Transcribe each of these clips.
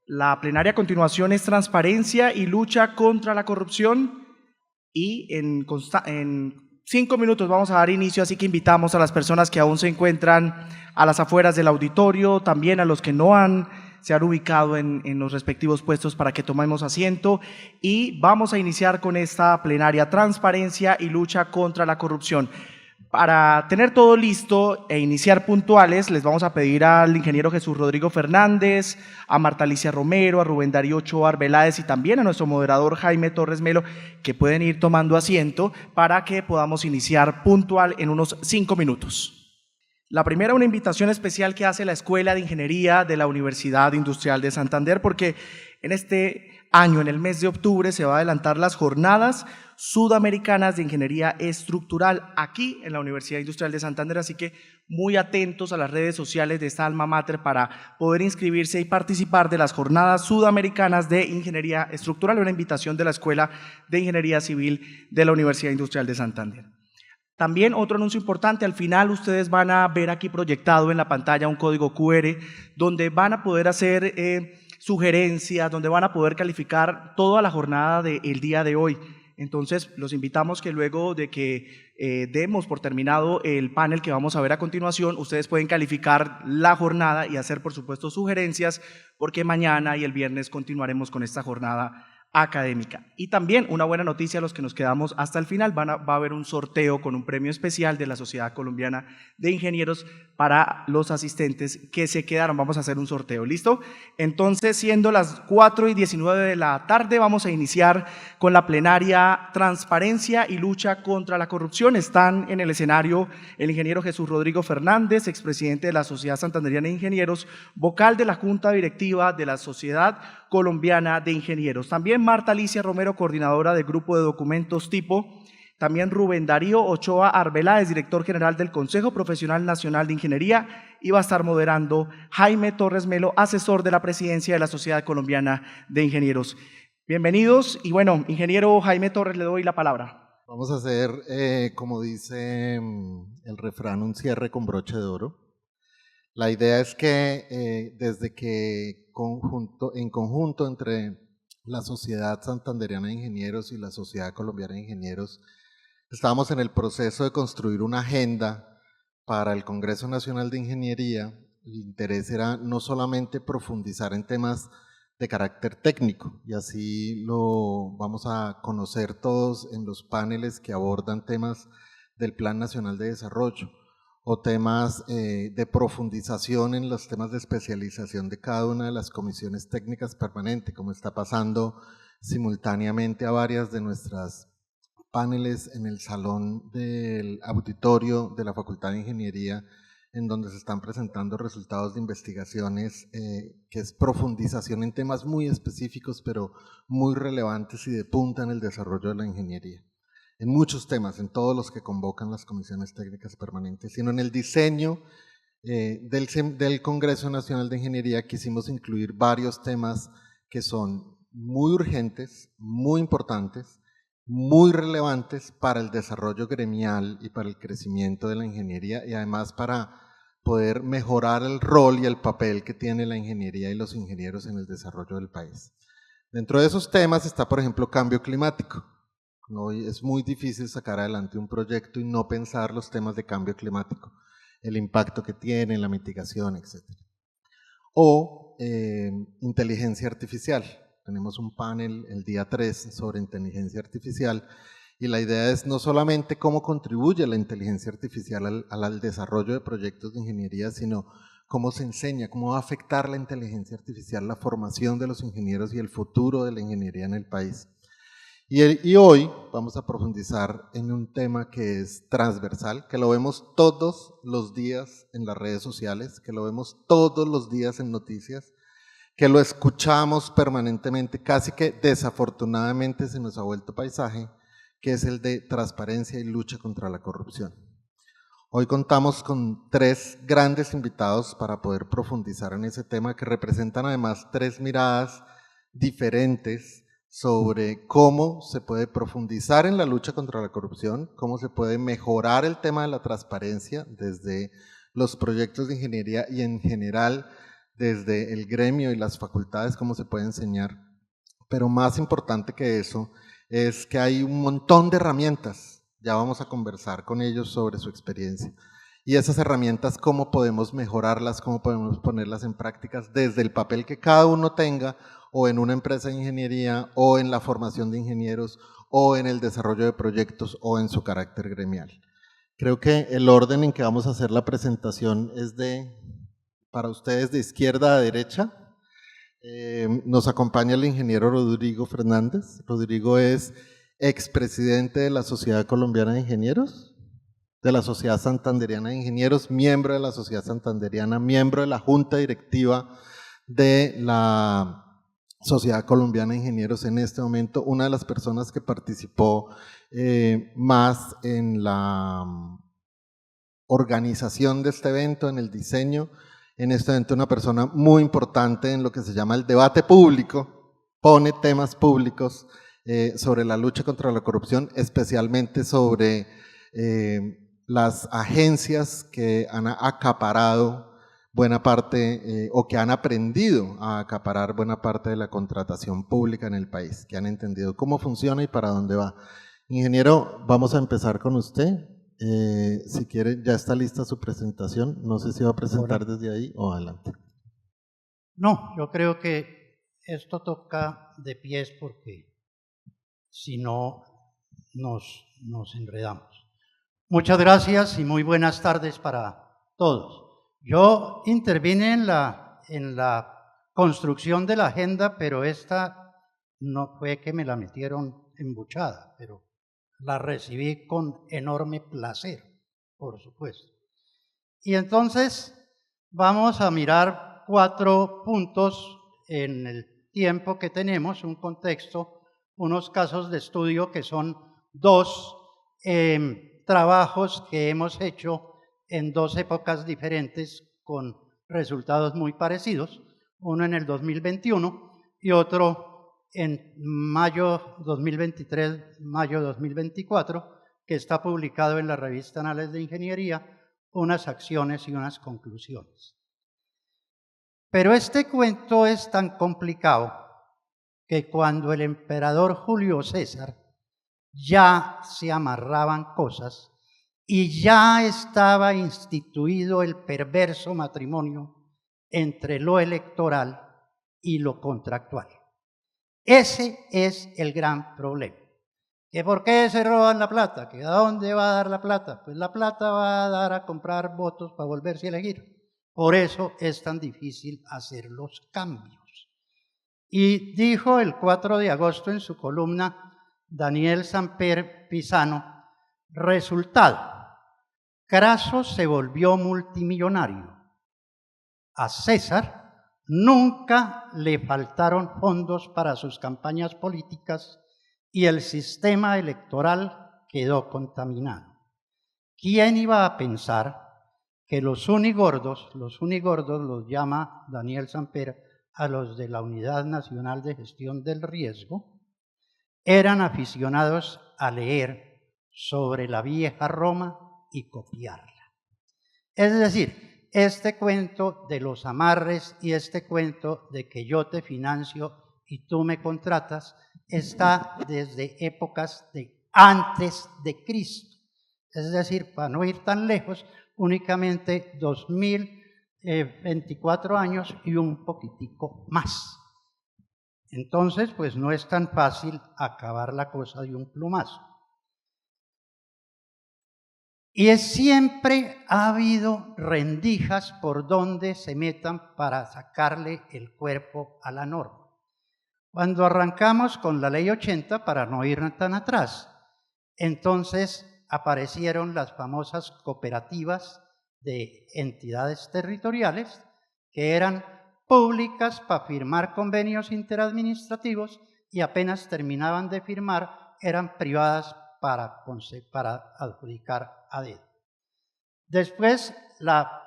La plenaria a continuación es transparencia y lucha contra la corrupción y en 5 minutos vamos a dar inicio, así que invitamos a las personas que aún se encuentran a las afueras del auditorio, también a los que se han ubicado en los respectivos puestos para que tomemos asiento y vamos a iniciar con esta plenaria transparencia y lucha contra la corrupción. Para tener todo listo e iniciar puntuales, les vamos a pedir al ingeniero Jesús Rodrigo Fernández, a Marta Alicia Romero, a Rubén Darío Ochoa Arbeláez y también a nuestro moderador Jaime Torres Melo, que pueden ir tomando asiento para que podamos iniciar puntual en unos 5 minutos. La primera, una invitación especial que hace la Escuela de Ingeniería de la Universidad Industrial de Santander, porque en este año, en el mes de octubre, se va a adelantar las jornadas sudamericanas de ingeniería estructural aquí en la Universidad Industrial de Santander, así que muy atentos a las redes sociales de esta alma mater para poder inscribirse y participar de las jornadas sudamericanas de ingeniería estructural, una invitación de la Escuela de Ingeniería Civil de la Universidad Industrial de Santander. También otro anuncio importante, al final ustedes van a ver aquí proyectado en la pantalla un código QR donde van a poder hacer sugerencias, donde van a poder calificar toda la jornada del día de hoy. Entonces, los invitamos que luego de que demos por terminado el panel que vamos a ver a continuación, ustedes pueden calificar la jornada y hacer, por supuesto, sugerencias, porque mañana y el viernes continuaremos con esta jornada académica. Y también una buena noticia a los que nos quedamos hasta el final, va a haber un sorteo con un premio especial de la Sociedad Colombiana de Ingenieros para los asistentes que se quedaron. Vamos a hacer un sorteo, ¿listo? Entonces, siendo las 4:19 de la tarde, vamos a iniciar con la plenaria Transparencia y Lucha contra la Corrupción. Están en el escenario el ingeniero Jesús Rodrigo Fernández, expresidente de la Sociedad Santanderiana de Ingenieros, vocal de la Junta Directiva de la Sociedad Colombiana de Ingenieros. También Marta Alicia Romero, coordinadora del Grupo de Documentos Tipo. También Rubén Darío Ochoa Arbeláez, director general del Consejo Profesional Nacional de Ingeniería, y va a estar moderando Jaime Torres Melo, asesor de la presidencia de la Sociedad Colombiana de Ingenieros. Bienvenidos y bueno, ingeniero Jaime Torres, le doy la palabra. Vamos a hacer, como dice el refrán, un cierre con broche de oro. La idea es que desde que en conjunto entre la Sociedad Santanderiana de Ingenieros y la Sociedad Colombiana de Ingenieros, estábamos en el proceso de construir una agenda para el Congreso Nacional de Ingeniería. El interés era no solamente profundizar en temas de carácter técnico, y así lo vamos a conocer todos en los paneles que abordan temas del Plan Nacional de Desarrollo, o temas de profundización en los temas de especialización de cada una de las comisiones técnicas permanentes, como está pasando simultáneamente a varias de nuestras paneles en el salón del auditorio de la Facultad de Ingeniería, en donde se están presentando resultados de investigaciones que es profundización en temas muy específicos, pero muy relevantes y de punta en el desarrollo de la ingeniería. En muchos temas, en todos los que convocan las comisiones técnicas permanentes, sino en el diseño del Congreso Nacional de Ingeniería quisimos incluir varios temas que son muy urgentes, muy importantes, muy relevantes para el desarrollo gremial y para el crecimiento de la ingeniería, y además para poder mejorar el rol y el papel que tiene la ingeniería y los ingenieros en el desarrollo del país. Dentro de esos temas está, por ejemplo, cambio climático. Hoy es muy difícil sacar adelante un proyecto y no pensar los temas de cambio climático, el impacto que tiene, la mitigación, etc. O inteligencia artificial. Tenemos un panel el día 3 sobre inteligencia artificial, y la idea es no solamente cómo contribuye la inteligencia artificial al desarrollo de proyectos de ingeniería, sino cómo se enseña, cómo va a afectar la inteligencia artificial la formación de los ingenieros y el futuro de la ingeniería en el país. Y hoy vamos a profundizar en un tema que es transversal, que lo vemos todos los días en las redes sociales, que lo vemos todos los días en noticias, que lo escuchamos permanentemente, casi que desafortunadamente se nos ha vuelto paisaje, que es el de transparencia y lucha contra la corrupción. Hoy contamos con 3 grandes invitados para poder profundizar en ese tema, que representan además 3 miradas diferentes sobre cómo se puede profundizar en la lucha contra la corrupción, cómo se puede mejorar el tema de la transparencia desde los proyectos de ingeniería y en general desde el gremio y las facultades cómo se puede enseñar, pero más importante que eso es que hay un montón de herramientas, ya vamos a conversar con ellos sobre su experiencia, y esas herramientas cómo podemos mejorarlas, cómo podemos ponerlas en prácticas desde el papel que cada uno tenga, o en una empresa de ingeniería, o en la formación de ingenieros, o en el desarrollo de proyectos, o en su carácter gremial. Creo que el orden en que vamos a hacer la presentación es para ustedes de izquierda a derecha. Nos acompaña el ingeniero Rodrigo Fernández. Rodrigo es expresidente de la Sociedad Colombiana de Ingenieros, de la Sociedad Santanderiana de Ingenieros, miembro de la Sociedad Santanderiana, miembro de la Junta Directiva de la Sociedad Colombiana de Ingenieros en este momento, una de las personas que participó más en la organización de este evento, en el diseño. En este evento una persona muy importante en lo que se llama el debate público, pone temas públicos sobre la lucha contra la corrupción, especialmente sobre las agencias que han acaparado buena parte o que han aprendido a acaparar buena parte de la contratación pública en el país, que han entendido cómo funciona y para dónde va. Ingeniero, vamos a empezar con usted. Si quiere, ya está lista su presentación. No sé si va a presentar desde ahí o adelante. No, yo creo que esto toca de pies porque si no nos enredamos. Muchas gracias y muy buenas tardes para todos. Yo intervine en la construcción de la agenda, pero esta no fue que me la metieron embuchada, pero la recibí con enorme placer, por supuesto. Y entonces vamos a mirar 4 puntos en el tiempo que tenemos, un contexto, unos casos de estudio que son 2 trabajos que hemos hecho en 2 épocas diferentes con resultados muy parecidos, uno en el 2021 y otro en mayo 2023, mayo 2024, que está publicado en la revista Anales de Ingeniería, unas acciones y unas conclusiones. Pero este cuento es tan complicado que cuando el emperador Julio César ya se amarraban cosas y ya estaba instituido el perverso matrimonio entre lo electoral y lo contractual. Ese es el gran problema. ¿Que por qué se roban la plata? ¿Que a dónde va a dar la plata? Pues la plata va a dar a comprar votos para volverse a elegir. Por eso es tan difícil hacer los cambios. Y dijo el 4 de agosto en su columna Daniel Samper Pisano, resultado, Craso se volvió multimillonario. A César nunca le faltaron fondos para sus campañas políticas y el sistema electoral quedó contaminado. ¿Quién iba a pensar que los unigordos los llama Daniel Samper a los de la Unidad Nacional de Gestión del Riesgo, eran aficionados a leer sobre la vieja Roma y copiarla? Es decir, este cuento de los amarres y este cuento de que yo te financio y tú me contratas está desde épocas de antes de Cristo. Es decir, para no ir tan lejos, únicamente 2024 años y un poquitico más. Entonces, pues no es tan fácil acabar la cosa de un plumazo. Y siempre ha habido rendijas por donde se metan para sacarle el cuerpo a la norma. Cuando arrancamos con la Ley 80, para no ir tan atrás, entonces aparecieron las famosas cooperativas de entidades territoriales que eran públicas para firmar convenios interadministrativos y apenas terminaban de firmar eran privadas para adjudicar a dedo. Después la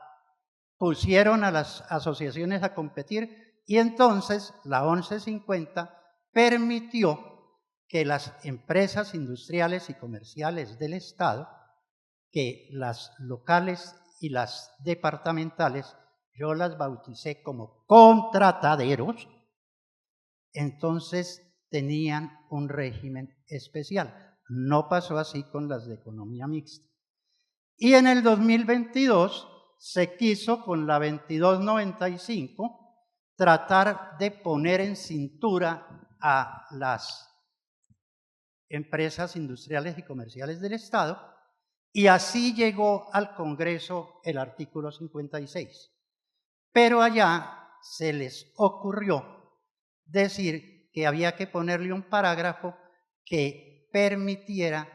pusieron a las asociaciones a competir y entonces la 1150 permitió que las empresas industriales y comerciales del Estado, que las locales y las departamentales yo las bauticé como contrataderos, entonces tenían un régimen especial. No pasó así con las de economía mixta. Y en el 2022 se quiso, con la 2295, tratar de poner en cintura a las empresas industriales y comerciales del Estado, y así llegó al Congreso el artículo 56. Pero allá se les ocurrió decir que había que ponerle un parágrafo que permitiera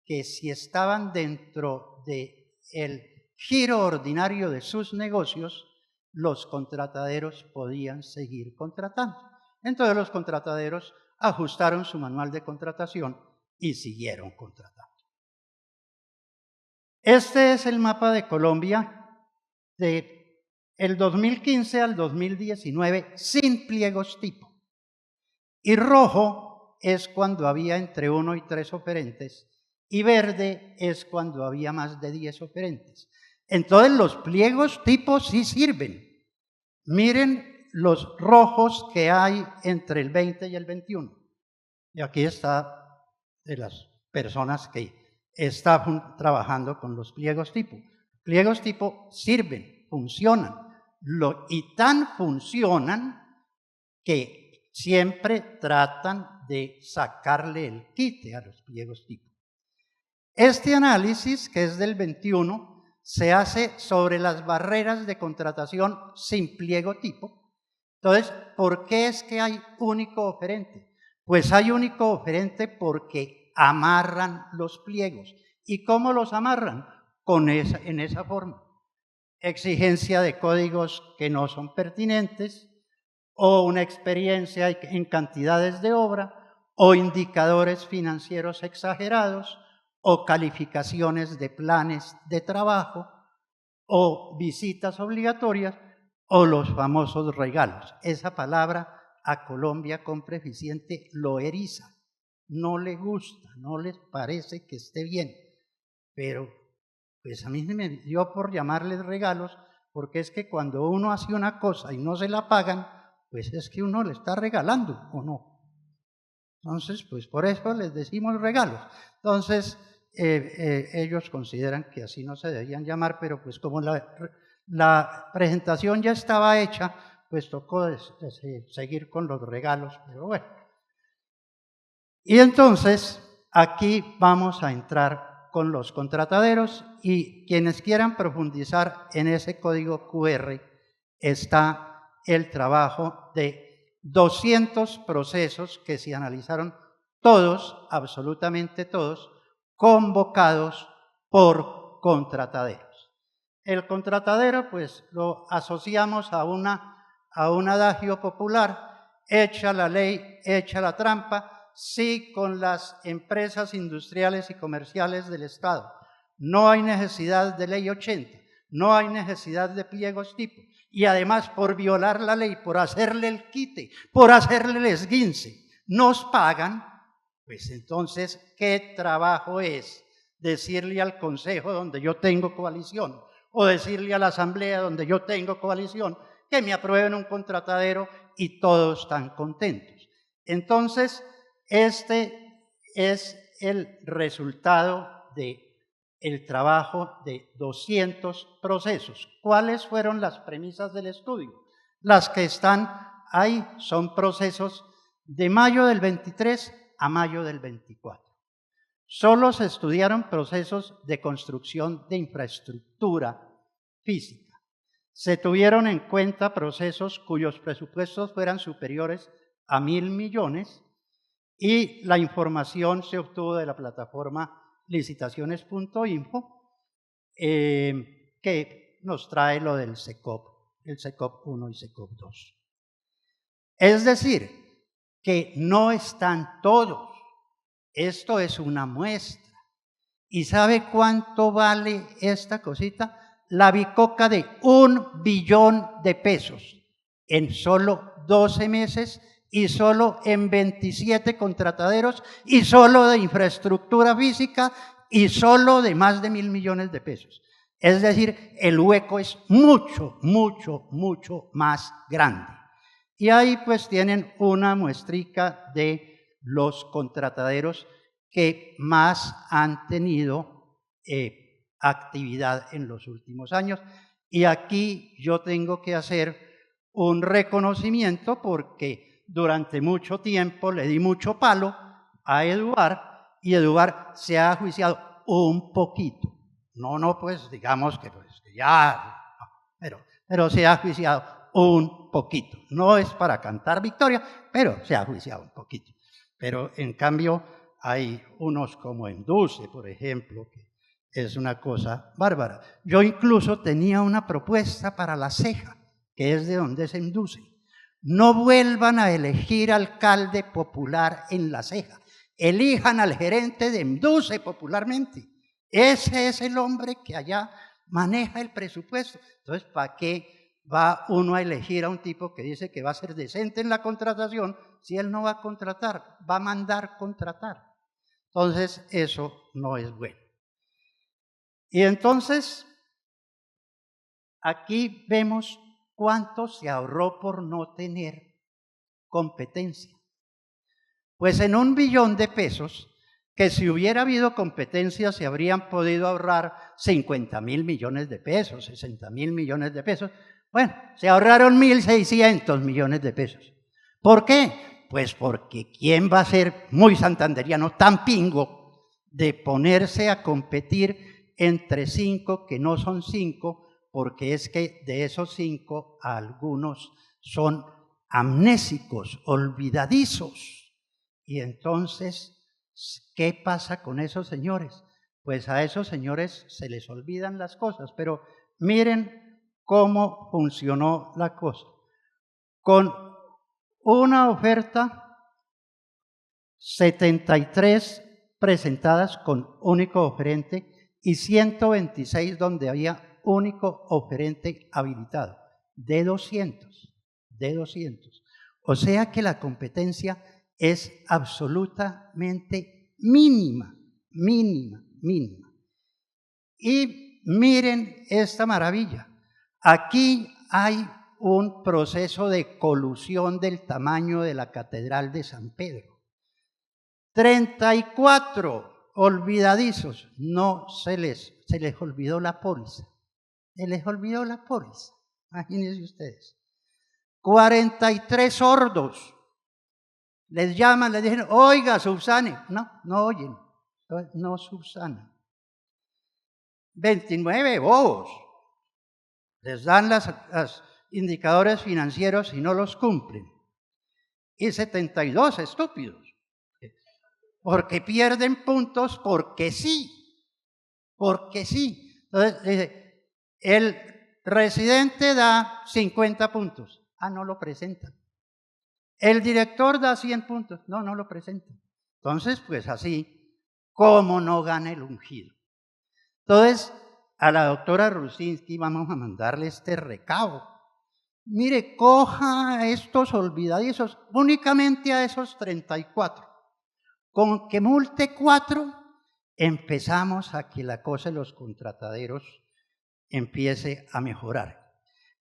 que si estaban dentro del giro ordinario de sus negocios, los contrataderos podían seguir contratando. Entonces los contrataderos ajustaron su manual de contratación y siguieron contratando. Este es el mapa de Colombia de el 2015 al 2019 sin pliegos tipo. Y rojo es cuando había entre 1 y 3 oferentes, y verde es cuando había más de 10 oferentes. Entonces los pliegos tipo sí sirven. Miren los rojos que hay entre el 20 y el 21. Y aquí está de las personas que están trabajando con los pliegos tipo. Pliegos tipo sirven, funcionan, y tan funcionan que siempre tratan de sacarle el quite a los pliegos tipo. Este análisis, que es del 21, se hace sobre las barreras de contratación sin pliego tipo. Entonces, ¿por qué es que hay único oferente? Pues hay único oferente porque amarran los pliegos. ¿Y cómo los amarran? En esa forma. Exigencia de códigos que no son pertinentes, o una experiencia en cantidades de obra, o indicadores financieros exagerados, o calificaciones de planes de trabajo, o visitas obligatorias, o los famosos regalos. Esa palabra a Colombia Compra Eficiente lo eriza, no le gusta, no les parece que esté bien, pero pues a mí me dio por llamarles regalos, porque es que cuando uno hace una cosa y no se la pagan, pues es que uno le está regalando, ¿o no? Entonces, pues por eso les decimos regalos. Entonces, ellos consideran que así no se debían llamar, pero pues como la presentación ya estaba hecha, pues tocó seguir con los regalos, pero bueno. Y entonces, aquí vamos a entrar con los contrataderos, y quienes quieran profundizar en ese código QR, está el trabajo de 200 procesos que se analizaron todos, absolutamente todos, convocados por contrataderos. El contratadero, pues lo asociamos a un adagio popular: echa la ley, echa la trampa. Sí, con las empresas industriales y comerciales del Estado no hay necesidad de ley 80, no hay necesidad de pliegos tipo, y además por violar la ley, por hacerle el quite, por hacerle el esguince, nos pagan. Pues entonces, ¿qué trabajo es decirle al Consejo, donde yo tengo coalición, o decirle a la Asamblea, donde yo tengo coalición, que me aprueben un contratadero y todos están contentos? Entonces, este es el resultado del trabajo de 200 procesos. ¿Cuáles fueron las premisas del estudio? Las que están ahí son procesos de mayo del 23 a mayo del 24. Solo se estudiaron procesos de construcción de infraestructura física. Se tuvieron en cuenta procesos cuyos presupuestos fueran superiores a 1.000 millones, y la información se obtuvo de la plataforma licitaciones.info, que nos trae lo del SECOP, el SECOP 1 y SECOP 2. Es decir, que no están todos. Esto es una muestra. ¿Y sabe cuánto vale esta cosita? La bicoca de 1 billón de pesos en solo 12 meses, y solo en 27 contrataderos, y solo de infraestructura física, y solo de más de 1.000 millones de pesos. Es decir, el hueco es mucho, mucho, mucho más grande. Y ahí pues tienen una muestrica de los contrataderos que más han tenido actividad en los últimos años. Y aquí yo tengo que hacer un reconocimiento porque durante mucho tiempo le di mucho palo a Eduard y Eduard se ha juiciado un poquito. No, pues digamos que ya, pero se ha juiciado un poquito. No es para cantar victoria, pero se ha juiciado un poquito. Pero en cambio hay unos como Enduse, por ejemplo, que es una cosa bárbara. Yo incluso tenía una propuesta para La Ceja, que es de donde se Enduse. No vuelvan a elegir alcalde popular en La Ceja. Elijan al gerente de Enduse popularmente. Ese es el hombre que allá maneja el presupuesto. Entonces, ¿para qué va uno a elegir a un tipo que dice que va a ser decente en la contratación si él no va a contratar, va a mandar contratar? Entonces, eso no es bueno. Y entonces, aquí vemos cuánto se ahorró por no tener competencia. Pues en 1 billón de pesos, que si hubiera habido competencia se habrían podido ahorrar 50.000 millones de pesos, 60.000 millones de pesos. Bueno, se ahorraron 1.600 millones de pesos. ¿Por qué? Pues porque ¿quién va a ser muy santanderiano, tan pingo, de ponerse a competir entre 5 que no son 5, porque es que de esos 5 algunos son amnésicos, olvidadizos? Y entonces, ¿qué pasa con esos señores? Pues a esos señores se les olvidan las cosas, pero miren cómo funcionó la cosa. Con una oferta, 73 presentadas con único oferente y 126 donde había único oferente habilitado, de 200. O sea que la competencia es absolutamente mínima. Y miren esta maravilla. Aquí hay un proceso de colusión del tamaño de la Catedral de San Pedro. 34 olvidadizos, no se les olvidó la póliza. Se les olvidó la póliza, imagínense ustedes. 43 sordos. Les llaman, les dicen, oiga, subsane. No oyen, no subsanan. 29 bobos. Les dan los indicadores financieros y no los cumplen. Y 72 estúpidos. Porque pierden puntos porque sí. Entonces, dice, el residente da 50 puntos. No lo presentan. El director da 100 puntos. No lo presenta. Entonces, pues así, ¿cómo no gana el ungido? Entonces, a la doctora Rusinski vamos a mandarle este recado. Mire, coja a estos olvidadizos, únicamente a esos 34. Con que multe 4, empezamos a que la cosa de los contrataderos empiece a mejorar.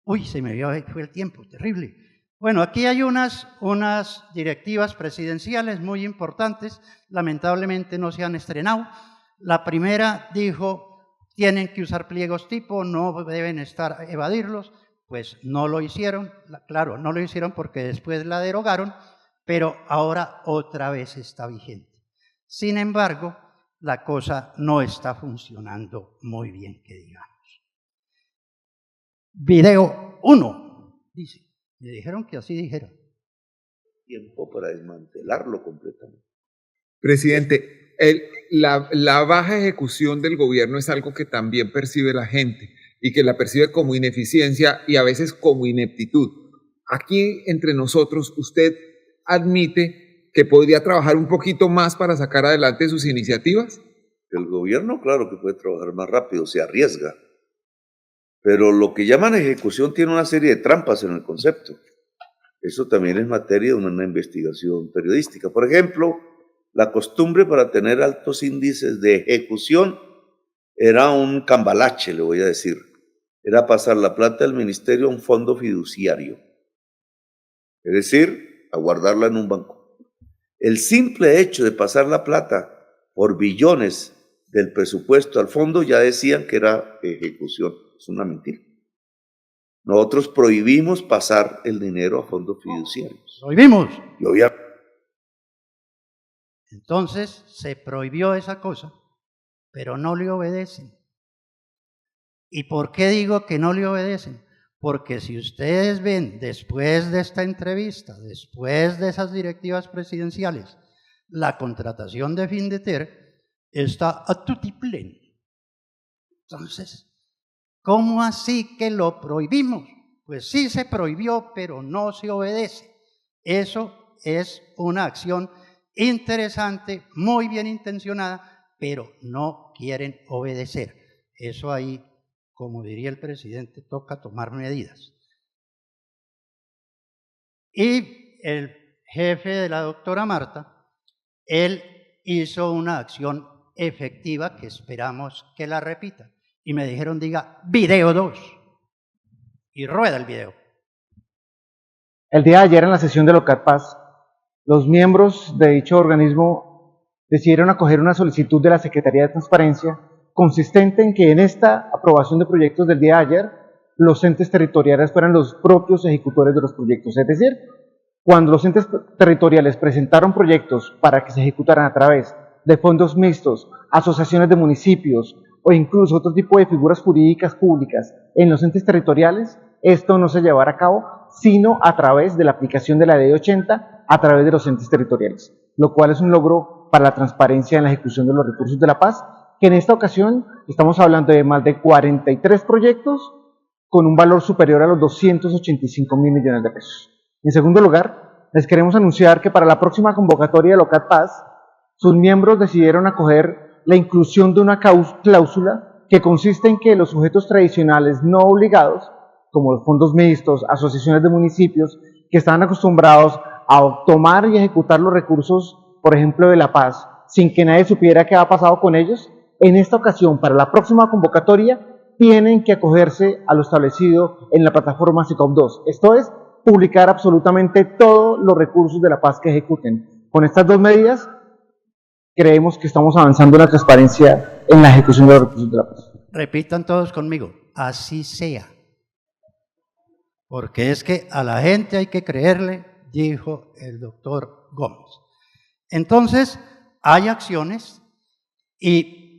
Uy, se me fue el tiempo, terrible. Bueno, aquí hay unas directivas presidenciales muy importantes, lamentablemente no se han estrenado. La primera dijo, tienen que usar pliegos tipo, no deben evadirlos, pues no lo hicieron. Claro, no lo hicieron porque después la derogaron, pero ahora otra vez está vigente. Sin embargo, la cosa no está funcionando muy bien, que digamos. Video 1, dice. Me dijeron que así dijera. Tiempo para desmantelarlo completamente. Presidente, la baja ejecución del gobierno es algo que también percibe la gente y que la percibe como ineficiencia y a veces como ineptitud. Aquí entre nosotros, ¿usted admite que podría trabajar un poquito más para sacar adelante sus iniciativas? El gobierno, claro que puede trabajar más rápido, se arriesga. Pero lo que llaman ejecución tiene una serie de trampas en el concepto. Eso también es materia de una investigación periodística. Por ejemplo, la costumbre para tener altos índices de ejecución era un cambalache, le voy a decir. Era pasar la plata del ministerio a un fondo fiduciario. Es decir, a guardarla en un banco. El simple hecho de pasar la plata por billones del presupuesto al fondo ya decían que era ejecución. Es una mentira. Nosotros prohibimos pasar el dinero a fondos fiduciarios. Prohibimos. Y obviamente, Entonces se prohibió esa cosa, pero no le obedecen. ¿Y por qué digo que no le obedecen? Porque si ustedes ven después de esta entrevista, después de esas directivas presidenciales, la contratación de Findeter está a tutiplén. Entonces, ¿cómo así que lo prohibimos? Pues sí se prohibió, pero no se obedece. Eso es una acción interesante, muy bien intencionada, pero no quieren obedecer. Eso ahí, como diría el presidente, toca tomar medidas. Y el jefe de la doctora Marta, él hizo una acción efectiva que esperamos que la repita. Y me dijeron, diga, video 2. Y rueda el video. El día de ayer en la sesión de Locatpaz, los miembros de dicho organismo decidieron acoger una solicitud de la Secretaría de Transparencia consistente en que en esta aprobación de proyectos del día de ayer, los entes territoriales fueran los propios ejecutores de los proyectos. Es decir, cuando los entes territoriales presentaron proyectos para que se ejecutaran a través de fondos mixtos, asociaciones de municipios o incluso otro tipo de figuras jurídicas públicas en los entes territoriales, esto no se llevará a cabo, sino a través de la aplicación de la Ley 80 a través de los entes territoriales, lo cual es un logro para la transparencia en la ejecución de los recursos de la paz, que en esta ocasión estamos hablando de más de 43 proyectos con un valor superior a los 285.000 millones de pesos. En segundo lugar, les queremos anunciar que para la próxima convocatoria de Locatpaz, sus miembros decidieron acoger la inclusión de una cláusula que consiste en que los sujetos tradicionales no obligados, como los fondos mixtos, asociaciones de municipios, que estaban acostumbrados a tomar y ejecutar los recursos, por ejemplo, de la paz, sin que nadie supiera qué ha pasado con ellos, en esta ocasión, para la próxima convocatoria, tienen que acogerse a lo establecido en la plataforma SECOP2. Esto es, publicar absolutamente todos los recursos de la paz que ejecuten. Con estas dos medidas, creemos que estamos avanzando en la transparencia en la ejecución de los recursos de la paz. Repitan todos conmigo, así sea. Porque es que a la gente hay que creerle, dijo el doctor Gómez. Entonces, hay acciones,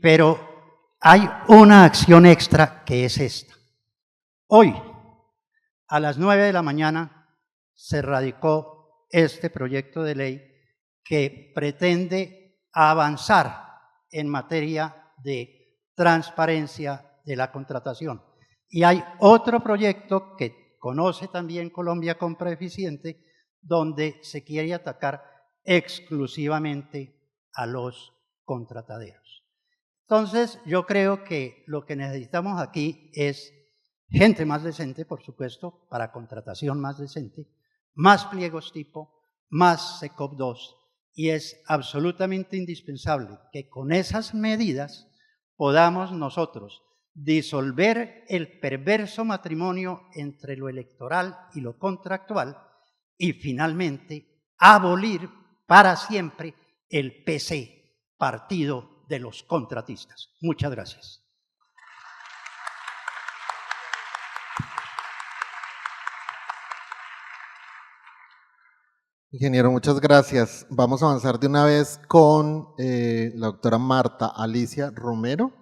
pero hay una acción extra que es esta. Hoy, a las 9 de la mañana, se radicó este proyecto de ley que pretende avanzar en materia de transparencia de la contratación. Y hay otro proyecto que conoce también Colombia Compra Eficiente, donde se quiere atacar exclusivamente a los contrataderos. Entonces, yo creo que lo que necesitamos aquí es gente más decente, por supuesto, para contratación más decente, más pliegos tipo, más SECOP 2, y es absolutamente indispensable que con esas medidas podamos nosotros disolver el perverso matrimonio entre lo electoral y lo contractual y finalmente abolir para siempre el PC, Partido de los Contratistas. Muchas gracias. Ingeniero, muchas gracias. Vamos a avanzar de una vez con la doctora Marta Alicia Romero,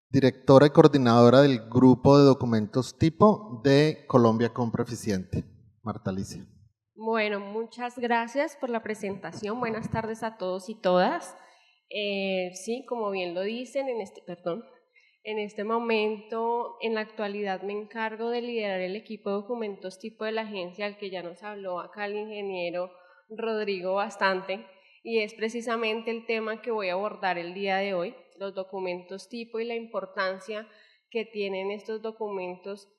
directora y coordinadora del Grupo de Documentos Tipo de Colombia Compra Eficiente. Marta Alicia. Bueno, muchas gracias por la presentación. Buenas tardes a todos y todas. Sí, como bien lo dicen, en este momento, en la actualidad, me encargo de liderar el equipo de documentos tipo de la agencia, al que ya nos habló acá el ingeniero Rodrigo bastante, y es precisamente el tema que voy a abordar el día de hoy, los documentos tipo y la importancia que tienen estos documentos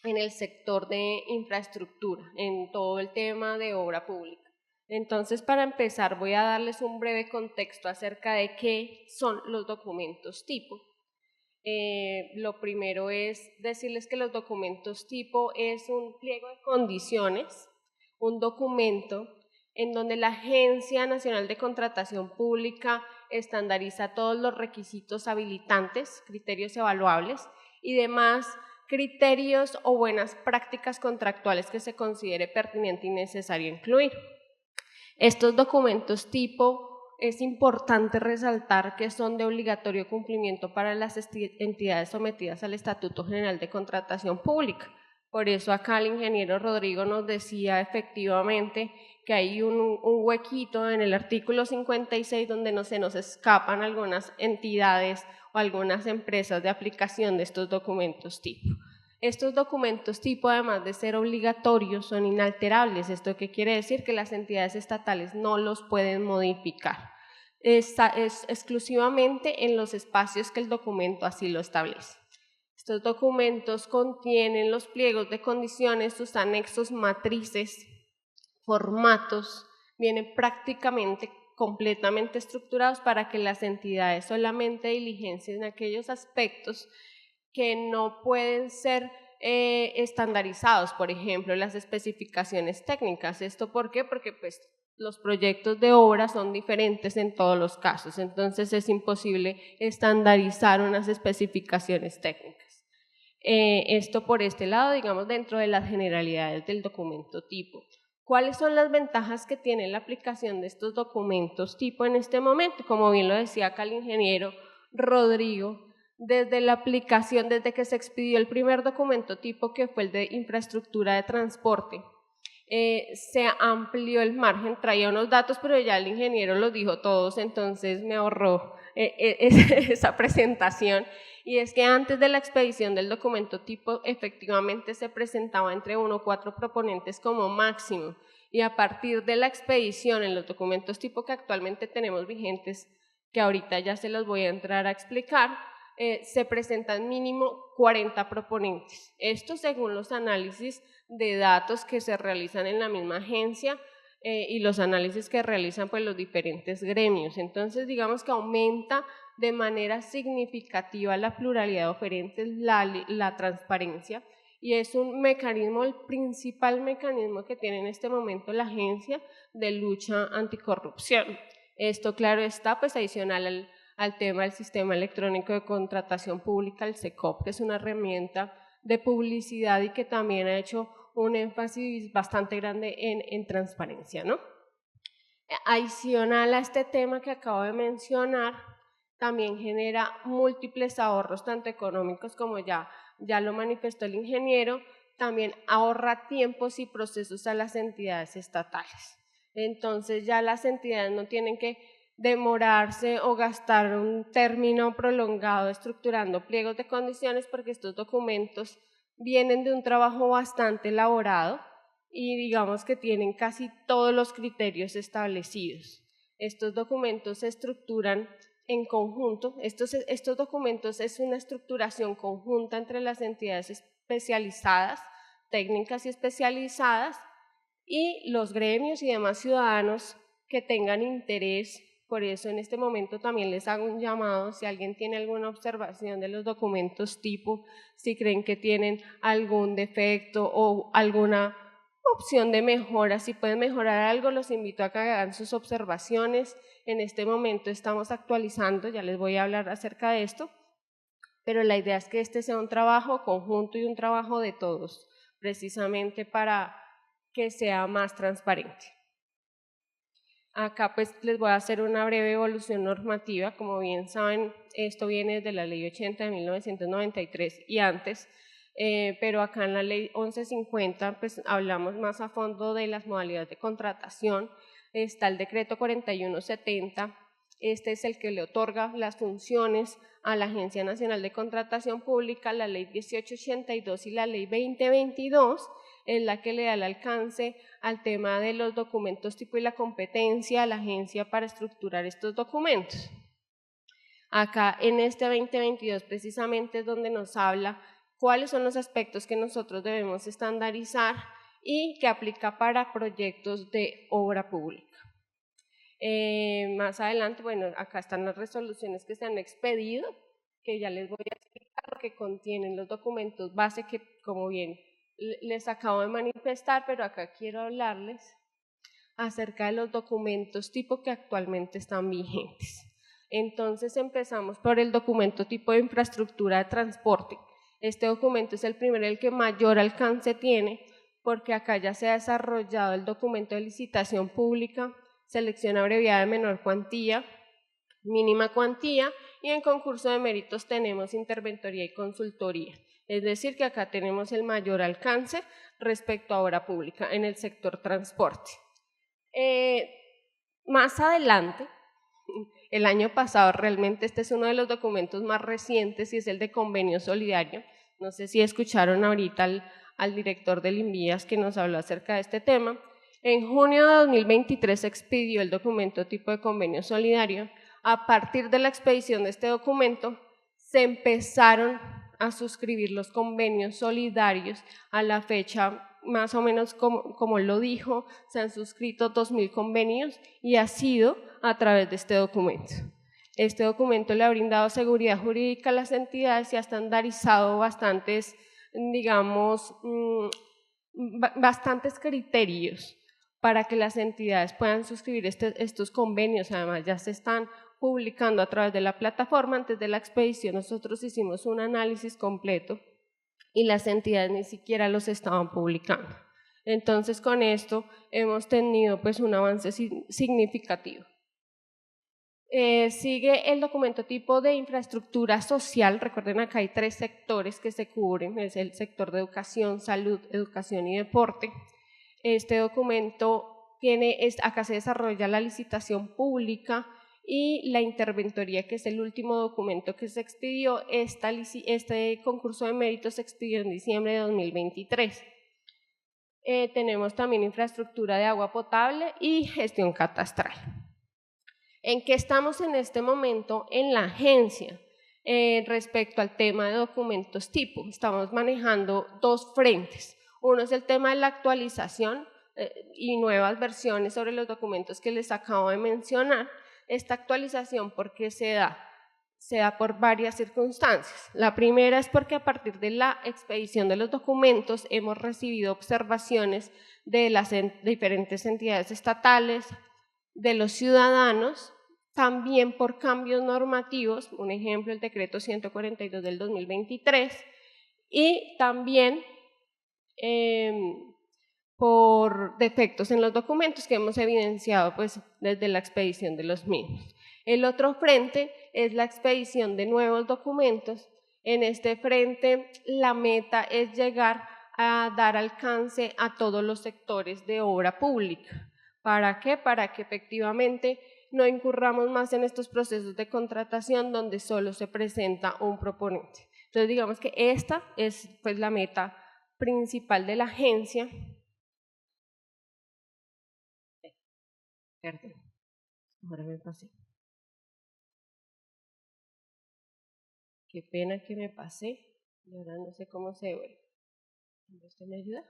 en el sector de infraestructura, en todo el tema de obra pública. Entonces, para empezar, voy a darles un breve contexto acerca de qué son los documentos tipo. Lo primero es decirles que los documentos tipo es un pliego de condiciones, un documento en donde la Agencia Nacional de Contratación Pública estandariza todos los requisitos habilitantes, criterios evaluables y demás criterios o buenas prácticas contractuales que se considere pertinente y necesario incluir. Estos documentos tipo es importante resaltar que son de obligatorio cumplimiento para las entidades sometidas al Estatuto General de Contratación Pública. Por eso acá el ingeniero Rodrigo nos decía efectivamente que hay un huequito en el artículo 56 donde no se nos escapan algunas entidades o algunas empresas de aplicación de estos documentos tipo. Estos documentos tipo, además de ser obligatorios, son inalterables. ¿Esto qué quiere decir? Que las entidades estatales no los pueden modificar. Es exclusivamente en los espacios que el documento así lo establece. Estos documentos contienen los pliegos de condiciones, sus anexos, matrices, formatos, vienen prácticamente completamente estructurados para que las entidades solamente diligencien aquellos aspectos que no pueden ser estandarizados, por ejemplo, las especificaciones técnicas. ¿Esto por qué? Porque pues, los proyectos de obra son diferentes en todos los casos, entonces es imposible estandarizar unas especificaciones técnicas. Esto por este lado, digamos, dentro de las generalidades del documento tipo. ¿Cuáles son las ventajas que tiene la aplicación de estos documentos tipo en este momento? Como bien lo decía acá el ingeniero Rodrigo, desde la aplicación, desde que se expidió el primer documento tipo, que fue el de infraestructura de transporte, se amplió el margen, traía unos datos, pero ya el ingeniero los dijo todos, entonces me ahorró esa presentación. Y es que antes de la expedición del documento tipo, efectivamente se presentaba entre 1 o 4 proponentes como máximo, y a partir de la expedición en los documentos tipo que actualmente tenemos vigentes, que ahorita ya se los voy a entrar a explicar, se presentan mínimo 40 proponentes. Esto según los análisis de datos que se realizan en la misma agencia y los análisis que realizan pues, los diferentes gremios. Entonces, digamos que aumenta de manera significativa la pluralidad de oferentes, la transparencia, y es un mecanismo, el principal mecanismo que tiene en este momento la agencia de lucha anticorrupción. Esto, claro está, pues adicional al tema del sistema electrónico de contratación pública, el SECOP, que es una herramienta de publicidad y que también ha hecho un énfasis bastante grande en transparencia, ¿no? Adicional a este tema que acabo de mencionar, también genera múltiples ahorros, tanto económicos como ya lo manifestó el ingeniero, también ahorra tiempos y procesos a las entidades estatales. Entonces ya las entidades no tienen que demorarse o gastar un término prolongado estructurando pliegos de condiciones, porque estos documentos vienen de un trabajo bastante elaborado y digamos que tienen casi todos los criterios establecidos. Estos documentos se estructuran en conjunto. Estos documentos es una estructuración conjunta entre las entidades especializadas, técnicas y especializadas, y los gremios y demás ciudadanos que tengan interés. Por eso en este momento también les hago un llamado, si alguien tiene alguna observación de los documentos tipo, si creen que tienen algún defecto o alguna opción de mejora, si pueden mejorar algo, los invito a que hagan sus observaciones. En este momento estamos actualizando, ya les voy a hablar acerca de esto, pero la idea es que este sea un trabajo conjunto y un trabajo de todos, precisamente para que sea más transparente. Acá pues les voy a hacer una breve evolución normativa. Como bien saben, esto viene de la Ley 80 de 1993 y antes, pero acá en la Ley 1150 pues hablamos más a fondo de las modalidades de contratación. Está el decreto 4170, este es el que le otorga las funciones a la Agencia Nacional de Contratación Pública, la Ley 1882 y la Ley 2022, es la que le da el alcance al tema de los documentos tipo y la competencia a la agencia para estructurar estos documentos. Acá en este 2022 precisamente es donde nos habla cuáles son los aspectos que nosotros debemos estandarizar y que aplica para proyectos de obra pública. Más adelante, bueno, acá están las resoluciones que se han expedido que ya les voy a explicar lo que contienen los documentos base que, como bien les acabo de manifestar, pero acá quiero hablarles acerca de los documentos tipo que actualmente están vigentes. Entonces empezamos por el documento tipo de infraestructura de transporte. Este documento es el primero, el que mayor alcance tiene, porque acá ya se ha desarrollado el documento de licitación pública, selección abreviada de menor cuantía, mínima cuantía, y en concurso de méritos tenemos interventoría y consultoría. Es decir, que acá tenemos el mayor alcance respecto a obra pública en el sector transporte. Más adelante, el año pasado, realmente este es uno de los documentos más recientes y es el de convenio solidario. No sé si escucharon ahorita al director del INVIAS que nos habló acerca de este tema. En junio de 2023 se expidió el documento tipo de convenio solidario. A partir de la expedición de este documento, se empezaron a suscribir los convenios solidarios. A la fecha, más o menos como lo dijo, se han suscrito 2.000 convenios y ha sido a través de este documento. Este documento le ha brindado seguridad jurídica a las entidades y ha estandarizado bastantes, digamos, bastantes criterios para que las entidades puedan suscribir estos convenios. Además, ya se están publicando a través de la plataforma. Antes de la expedición nosotros hicimos un análisis completo y las entidades ni siquiera los estaban publicando. Entonces, con esto hemos tenido pues un avance significativo. Sigue el documento tipo de infraestructura social. Recuerden, acá hay 3 sectores que se cubren, es el sector de educación, salud, educación y deporte. Este documento acá se desarrolla la licitación pública y la interventoría, que es el último documento que se expidió. Este concurso de méritos se expidió en diciembre de 2023. Tenemos también infraestructura de agua potable y gestión catastral. ¿En qué estamos en este momento en la agencia? Respecto al tema de documentos tipo, estamos manejando 2 frentes. Uno es el tema de la actualización y nuevas versiones sobre los documentos que les acabo de mencionar. Esta actualización, ¿por qué se da? Se da por varias circunstancias. La primera es porque a partir de la expedición de los documentos hemos recibido observaciones de las diferentes entidades estatales, de los ciudadanos, también por cambios normativos, un ejemplo, el decreto 142 del 2023, y también por defectos en los documentos que hemos evidenciado pues, desde la expedición de los mismos. El otro frente es la expedición de nuevos documentos. En este frente la meta es llegar a dar alcance a todos los sectores de obra pública. ¿Para qué? Para que efectivamente no incurramos más en estos procesos de contratación donde solo se presenta un proponente. Entonces digamos que esta es pues, la meta principal de la agencia. Perdón, ahora me pasé. Qué pena que me pasé y ahora no sé cómo se ve. ¿Usted me ayuda?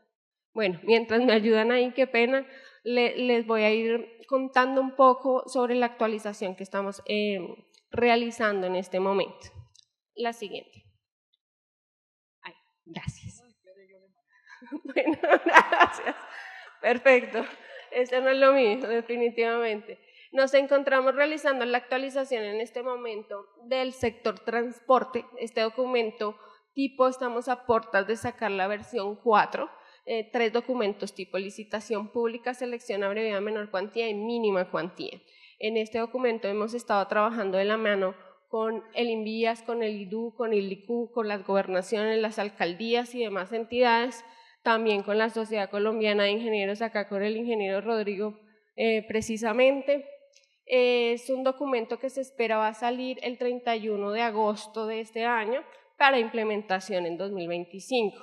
Bueno, mientras me ayudan ahí, qué pena, les voy a ir contando un poco sobre la actualización que estamos realizando en este momento. La siguiente. Ay, gracias. Bueno, gracias. Perfecto. Eso no es lo mío, definitivamente. Nos encontramos realizando la actualización en este momento del sector transporte. Este documento tipo, estamos a puertas de sacar la versión 4. 3 documentos tipo licitación pública, selección abreviada menor cuantía y mínima cuantía. En este documento hemos estado trabajando de la mano con el INVIAS, con el IDU, con el ICU, con las gobernaciones, las alcaldías y demás entidades, también con la Sociedad Colombiana de Ingenieros, acá con el ingeniero Rodrigo precisamente. Es un documento que se espera va a salir el 31 de agosto de este año para implementación en 2025.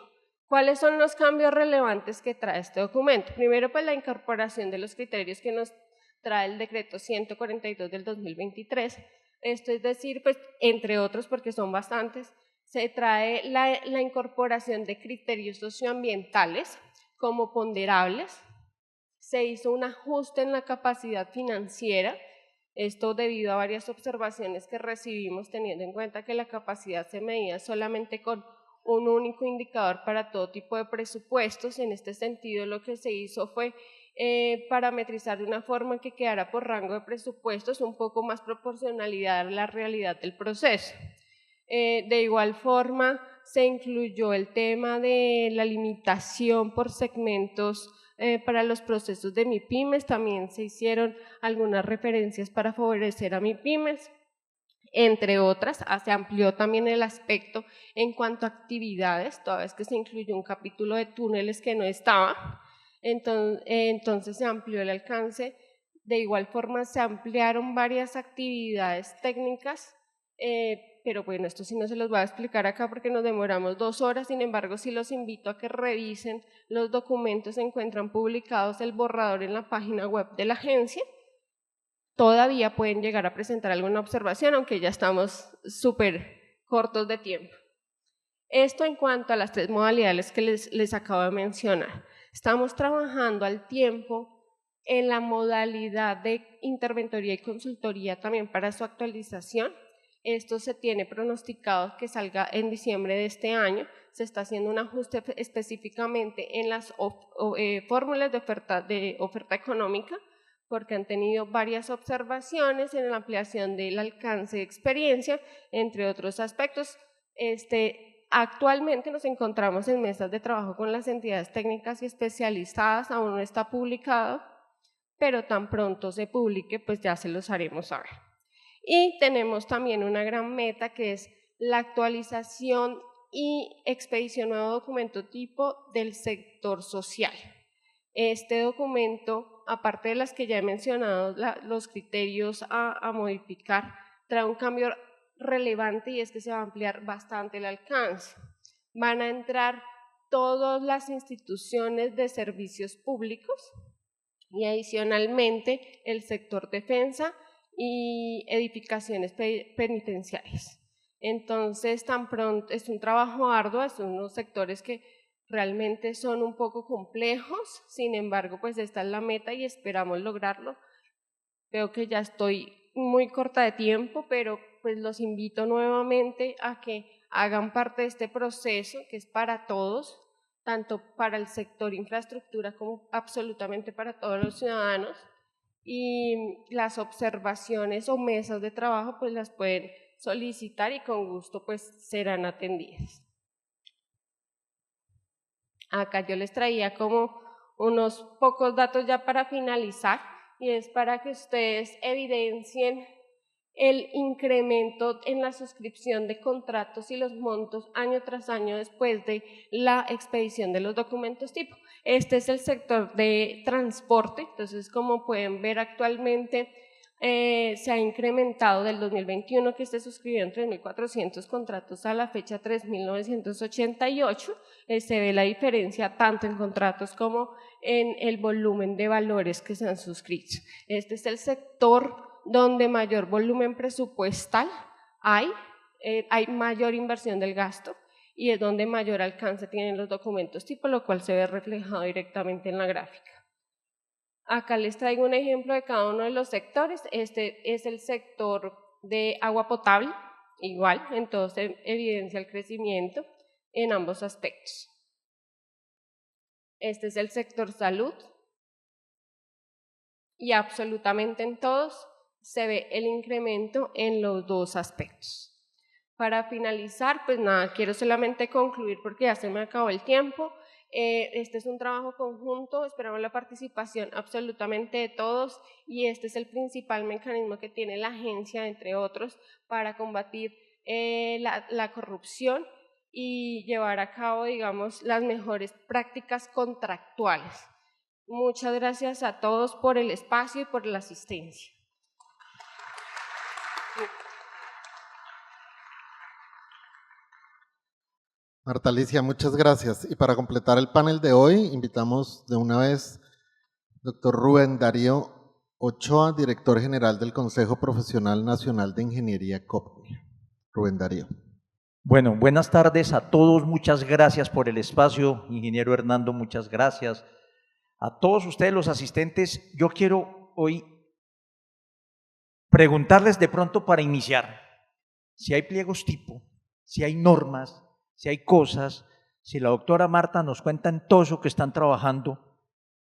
¿Cuáles son los cambios relevantes que trae este documento? Primero, pues la incorporación de los criterios que nos trae el decreto 142 del 2023. Esto es decir, pues entre otros, porque son bastantes, se trae la incorporación de criterios socioambientales como ponderables. Se hizo un ajuste en la capacidad financiera Esto debido a varias observaciones que recibimos, teniendo en cuenta que la capacidad se medía solamente con un único indicador para todo tipo de presupuestos. En este sentido, lo que se hizo fue parametrizar de una forma que quedara por rango de presupuestos, un poco más proporcionalidad a la realidad del proceso. De igual forma, se incluyó el tema de la limitación por segmentos para los procesos de MIPYMES. También se hicieron algunas referencias para favorecer a MIPYMES, entre otras. Se amplió también el aspecto en cuanto a actividades, toda vez que se incluyó un capítulo de túneles que no estaba. Entonces se amplió el alcance. De igual forma se ampliaron varias actividades técnicas, pero bueno, esto sí no se los voy a explicar acá porque nos demoramos 2 horas. Sin embargo, sí los invito a que revisen los documentos. Se encuentran publicados el borrador en la página web de la agencia. Todavía pueden llegar a presentar alguna observación, aunque ya estamos súper cortos de tiempo. Esto en cuanto a las 3 modalidades que les acabo de mencionar. Estamos trabajando al tiempo en la modalidad de interventoría y consultoría también para su actualización. Esto se tiene pronosticado que salga en diciembre de este año. Se está haciendo un ajuste específicamente en las fórmulas de oferta económica, porque han tenido varias observaciones en la ampliación del alcance de experiencia, entre otros aspectos. Actualmente nos encontramos en mesas de trabajo con las entidades técnicas y especializadas. Aún no está publicado, pero tan pronto se publique, pues ya se los haremos saber. Y tenemos también una gran meta, que es la actualización y expedición de nuevo documento tipo del sector social. Este documento, aparte de las que ya he mencionado, los criterios a modificar, trae un cambio relevante, y es que se va a ampliar bastante el alcance. Van a entrar todas las instituciones de servicios públicos y adicionalmente el sector defensa y edificaciones penitenciarias. Entonces, tan pronto es un trabajo arduo, son unos sectores que realmente son un poco complejos. Sin embargo, pues esta es la meta y esperamos lograrlo. Veo que ya estoy muy corta de tiempo, pero pues los invito nuevamente a que hagan parte de este proceso, que es para todos, tanto para el sector infraestructura como absolutamente para todos los ciudadanos. Y las observaciones o mesas de trabajo pues las pueden solicitar y con gusto pues serán atendidas. Acá yo les traía como unos pocos datos ya para finalizar, y es para que ustedes evidencien el incremento en la suscripción de contratos y los montos año tras año después de la expedición de los documentos tipo. Este es el sector de transporte. Entonces, como pueden ver, actualmente se ha incrementado del 2021, que se suscribieron 3.400 contratos, a la fecha 3.988. Se ve la diferencia tanto en contratos como en el volumen de valores que se han suscrito. Este es el sector donde mayor volumen presupuestal hay mayor inversión del gasto, y es donde mayor alcance tienen los documentos tipo, lo cual se ve reflejado directamente en la gráfica. Acá les traigo un ejemplo de cada uno de los sectores. Este es el sector de agua potable, igual, entonces evidencia el crecimiento en ambos aspectos. Este es el sector salud, y absolutamente en todos se ve el incremento en los 2 aspectos. Para finalizar, pues nada, quiero solamente concluir porque ya se me acabó el tiempo. Este es un trabajo conjunto, esperamos la participación absolutamente de todos, y este es el principal mecanismo que tiene la agencia, entre otros, para combatir la corrupción y llevar a cabo, digamos, las mejores prácticas contractuales. Muchas gracias a todos por el espacio y por la asistencia. Marta Alicia, muchas gracias. Y para completar el panel de hoy, invitamos de una vez doctor Rubén Darío Ochoa, director general del Consejo Profesional Nacional de Ingeniería COPNI. Rubén Darío. Bueno, buenas tardes a todos, muchas gracias por el espacio. Ingeniero Hernando, muchas gracias. A todos ustedes los asistentes, yo quiero hoy preguntarles de pronto para iniciar, si hay pliegos tipo, si hay normas, si hay cosas, si la doctora Marta nos cuenta en todo eso que están trabajando,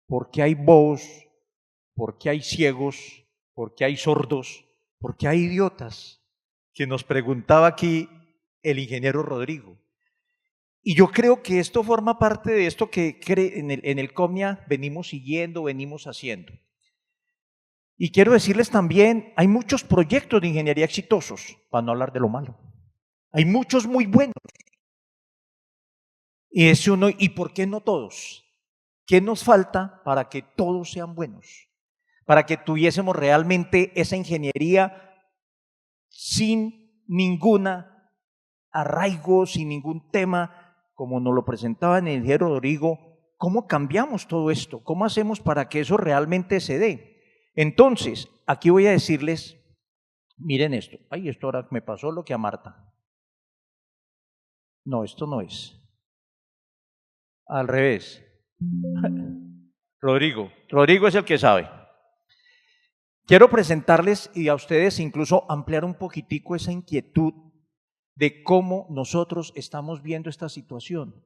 ¿por qué hay bobos? ¿Por qué hay ciegos? ¿Por qué hay sordos? ¿Por qué hay idiotas? Que nos preguntaba aquí el ingeniero Rodrigo. Y yo creo que esto forma parte de esto que en el COMIA venimos siguiendo, venimos haciendo. Y quiero decirles también, hay muchos proyectos de ingeniería exitosos, para no hablar de lo malo. Hay muchos muy buenos. Y ese uno, ¿y por qué no todos? ¿Qué nos falta para que todos sean buenos? Para que tuviésemos realmente esa ingeniería sin ninguna arraigo, sin ningún tema, como nos lo presentaba en el ingeniero Rodrigo. ¿Cómo cambiamos todo esto? ¿Cómo hacemos para que eso realmente se dé? Entonces, aquí voy a decirles, miren esto. Ay, esto ahora me pasó lo que a Marta. No, esto no es. Al revés. Rodrigo es el que sabe. Quiero presentarles y a ustedes incluso ampliar un poquitico esa inquietud de cómo nosotros estamos viendo esta situación.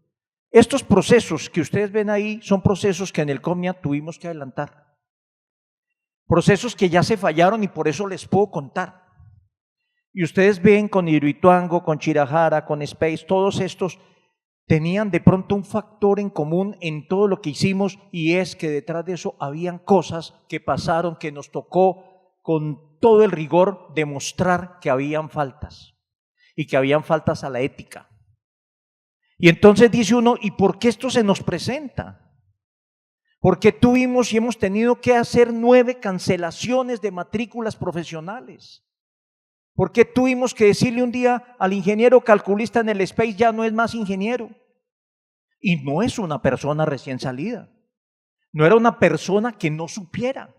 Estos procesos que ustedes ven ahí son procesos que en el COMIA tuvimos que adelantar. Procesos que ya se fallaron y por eso les puedo contar. Y ustedes ven con Hidroituango, con Chirajara, con Space, todos estos tenían de pronto un factor en común en todo lo que hicimos, y es que detrás de eso habían cosas que pasaron, que nos tocó con todo el rigor demostrar que habían faltas y que habían faltas a la ética. Y entonces dice uno, ¿y por qué esto se nos presenta? Porque tuvimos y hemos tenido que hacer 9 cancelaciones de matrículas profesionales. ¿Por qué tuvimos que decirle un día al ingeniero calculista en el Space ya no es más ingeniero? Y no es una persona recién salida. No era una persona que no supiera.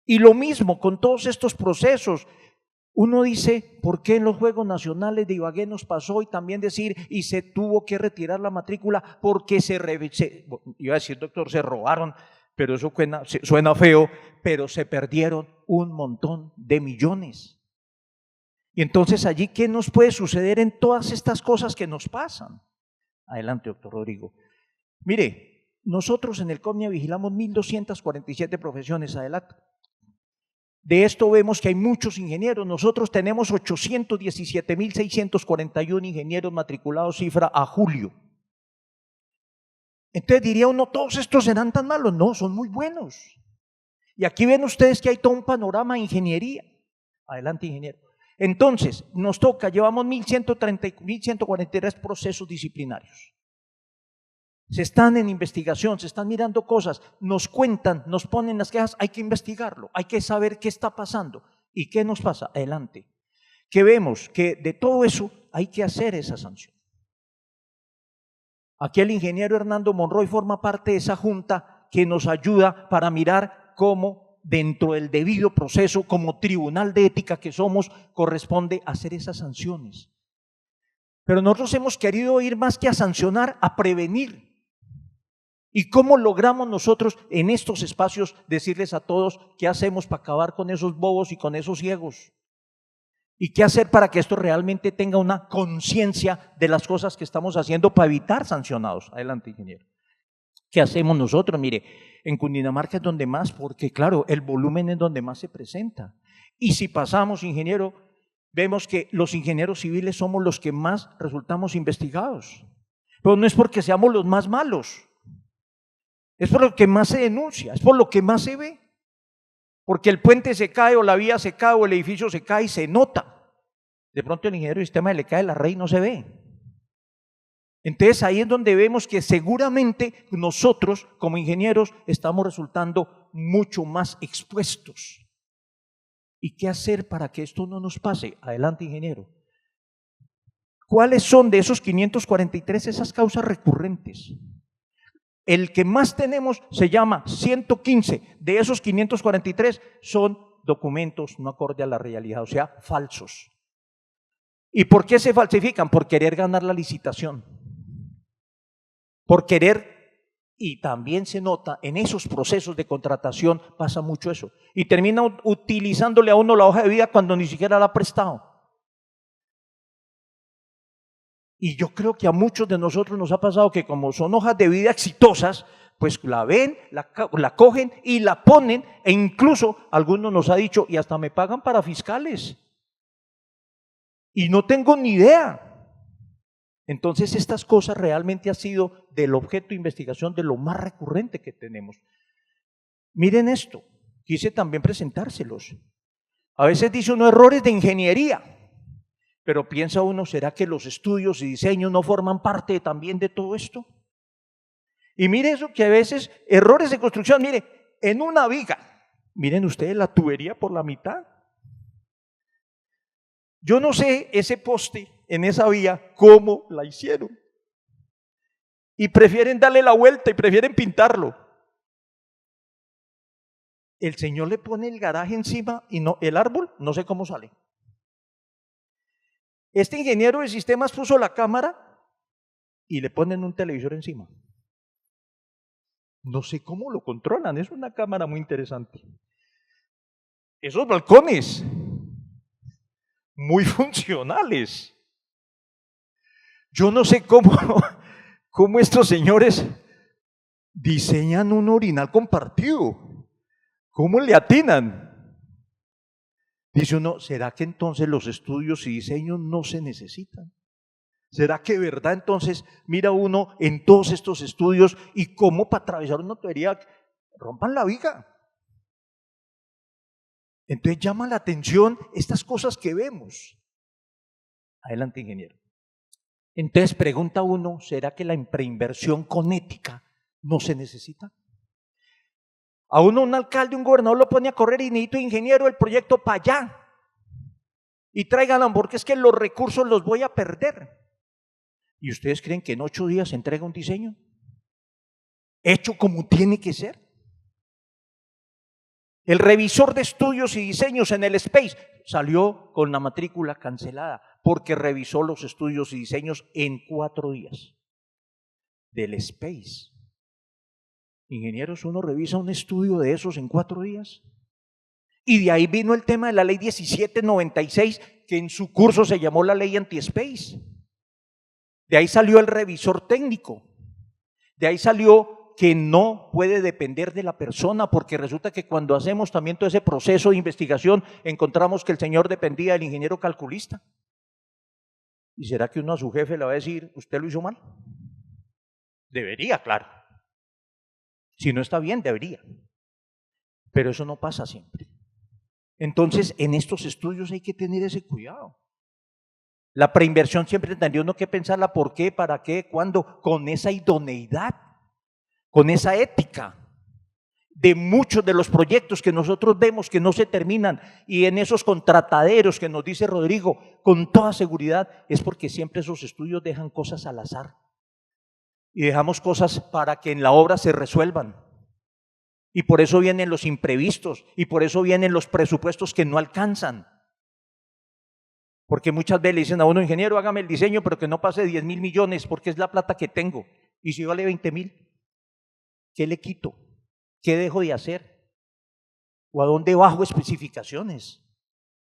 Y lo mismo con todos estos procesos. Uno dice, ¿por qué en los Juegos Nacionales de Ibagué nos pasó? Y también decir, y se tuvo que retirar la matrícula porque iba a decir, doctor, se robaron, pero eso suena feo, pero se perdieron un montón de millones. Y entonces allí, ¿qué nos puede suceder en todas estas cosas que nos pasan? Adelante, doctor Rodrigo. Mire, nosotros en el COMIA vigilamos 1.247 profesiones, adelante. De esto vemos que hay muchos ingenieros. Nosotros tenemos 817.641 ingenieros matriculados, cifra a julio. Entonces diría uno, ¿todos estos serán tan malos? No, son muy buenos. Y aquí ven ustedes que hay todo un panorama de ingeniería. Adelante, ingeniero. Entonces, nos toca, llevamos 1.143 procesos disciplinarios. Se están en investigación, se están mirando cosas, nos cuentan, nos ponen las quejas, hay que investigarlo, hay que saber qué está pasando. ¿Y qué nos pasa? Adelante. Que vemos que de todo eso hay que hacer esa sanción. Aquí el ingeniero Hernando Monroy forma parte de esa junta que nos ayuda para mirar cómo dentro del debido proceso, como tribunal de ética que somos, corresponde hacer esas sanciones. Pero nosotros hemos querido ir más que a sancionar, a prevenir. ¿Y cómo logramos nosotros en estos espacios decirles a todos qué hacemos para acabar con esos bobos y con esos ciegos? ¿Y qué hacer para que esto realmente tenga una conciencia de las cosas que estamos haciendo para evitar sancionados? Adelante, ingeniero. ¿Qué hacemos nosotros? Mire, en Cundinamarca es donde más, porque claro, el volumen es donde más se presenta. Y si pasamos, ingeniero, vemos que los ingenieros civiles somos los que más resultamos investigados. Pero no es porque seamos los más malos, es por lo que más se denuncia, es por lo que más se ve. Porque el puente se cae o la vía se cae o el edificio se cae y se nota. De pronto el ingeniero de sistema le cae la red y no se ve. Entonces ahí es donde vemos que seguramente nosotros como ingenieros estamos resultando mucho más expuestos. ¿Y qué hacer para que esto no nos pase? Adelante, ingeniero. ¿Cuáles son de esos 543 esas causas recurrentes? El que más tenemos se llama 115. De esos 543 son documentos no acorde a la realidad, o sea, falsos. ¿Y por qué se falsifican? Por querer ganar la licitación. Por querer Y también se nota en esos procesos de contratación, pasa mucho eso. Y termina utilizándole a uno la hoja de vida cuando ni siquiera la ha prestado. Y yo creo que a muchos de nosotros nos ha pasado que como son hojas de vida exitosas, pues la ven, la cogen y la ponen, e incluso algunos nos ha dicho, y hasta me pagan para fiscales. Y no tengo ni idea. Entonces estas cosas realmente han sido del objeto de investigación de lo más recurrente que tenemos. Miren esto, quise también presentárselos. A veces dice uno errores de ingeniería, pero piensa uno, ¿será que los estudios y diseños no forman parte también de todo esto? Y mire eso, que a veces errores de construcción, mire, en una viga, miren ustedes la tubería por la mitad. Yo no sé ese poste en esa vía cómo la hicieron. Y prefieren darle la vuelta y prefieren pintarlo. El señor le pone el garaje encima y no, el árbol no sé cómo sale. Este ingeniero de sistemas puso la cámara y le ponen un televisor encima. No sé cómo lo controlan, es una cámara muy interesante. Esos balcones, muy funcionales. Yo no sé cómo estos señores diseñan un orinal compartido. ¿Cómo le atinan? Dice uno, ¿será que entonces los estudios y diseños no se necesitan? ¿Será que de verdad entonces mira uno en todos estos estudios y cómo para atravesar una tubería rompan la viga? Entonces llama la atención estas cosas que vemos. Adelante, ingeniero. Entonces pregunta uno, ¿será que la preinversión con ética no se necesita? A uno un alcalde, un gobernador lo pone a correr y necesito ingeniero el proyecto para allá. Y tráiganlo porque es que los recursos los voy a perder. ¿Y ustedes creen que en 8 días se entrega un diseño? Hecho como tiene que ser. El revisor de estudios y diseños en el SPACE salió con la matrícula cancelada porque revisó los estudios y diseños en 4 días del SPACE. Ingenieros, uno revisa un estudio de esos en 4 días. Y de ahí vino el tema de la ley 1796, que en su curso se llamó la ley anti-SPACE. De ahí salió el revisor técnico. De ahí salió que no puede depender de la persona, porque resulta que cuando hacemos también todo ese proceso de investigación, encontramos que el señor dependía del ingeniero calculista. ¿Y será que uno a su jefe le va a decir, usted lo hizo mal? Debería, claro. Si no está bien, debería. Pero eso no pasa siempre. Entonces, en estos estudios hay que tener ese cuidado. La preinversión siempre tendría uno que pensarla por qué, para qué, cuándo, con esa idoneidad, con esa ética de muchos de los proyectos que nosotros vemos que no se terminan, y en esos contrataderos que nos dice Rodrigo, con toda seguridad, es porque siempre esos estudios dejan cosas al azar y dejamos cosas para que en la obra se resuelvan. Y por eso vienen los imprevistos y por eso vienen los presupuestos que no alcanzan. Porque muchas veces le dicen a uno, ingeniero, hágame el diseño, pero que no pase 10.000 millones, porque es la plata que tengo. Y si vale 20.000, ¿qué le quito? ¿Qué dejo de hacer? ¿O a dónde bajo especificaciones?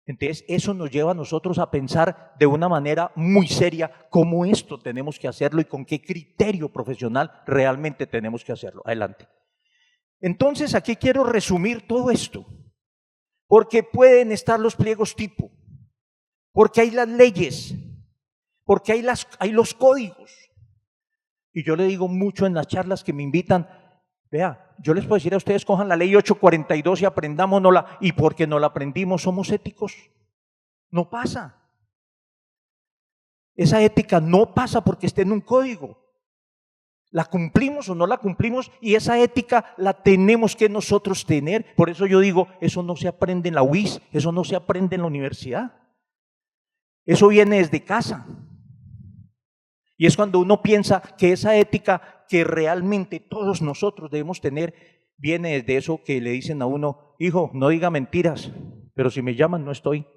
Entonces, eso nos lleva a nosotros a pensar de una manera muy seria cómo esto tenemos que hacerlo y con qué criterio profesional realmente tenemos que hacerlo. Adelante. Entonces, aquí quiero resumir todo esto, porque pueden estar los pliegos tipo, porque hay las leyes, porque hay los códigos. Y yo le digo mucho en las charlas que me invitan, vea, yo les puedo decir a ustedes, cojan la ley 842 y aprendámonosla, y porque no la aprendimos somos éticos. No pasa. Esa ética no pasa porque esté en un código. ¿La cumplimos o no la cumplimos? Y esa ética la tenemos que nosotros tener. Por eso yo digo, eso no se aprende en la UIS, eso no se aprende en la universidad. Eso viene desde casa. Y es cuando uno piensa que esa ética que realmente todos nosotros debemos tener, viene desde eso que le dicen a uno, hijo, no diga mentiras, pero si me llaman no estoy.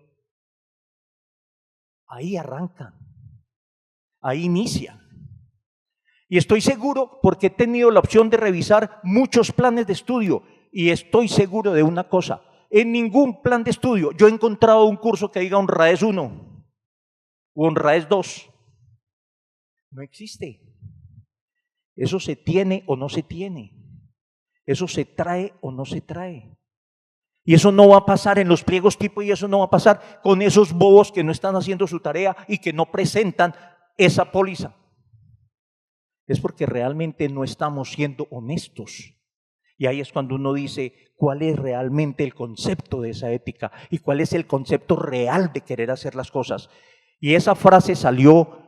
Ahí arranca, ahí inicia. Y estoy seguro porque he tenido la opción de revisar muchos planes de estudio y estoy seguro de una cosa, en ningún plan de estudio yo he encontrado un curso que diga honradez 1 o honradez 2. No existe. Eso se tiene o no se tiene. Eso se trae o no se trae. Y eso no va a pasar en los pliegos tipo y eso no va a pasar con esos bobos que no están haciendo su tarea y que no presentan esa póliza. Es porque realmente no estamos siendo honestos. Y ahí es cuando uno dice cuál es realmente el concepto de esa ética y cuál es el concepto real de querer hacer las cosas. Y esa frase salió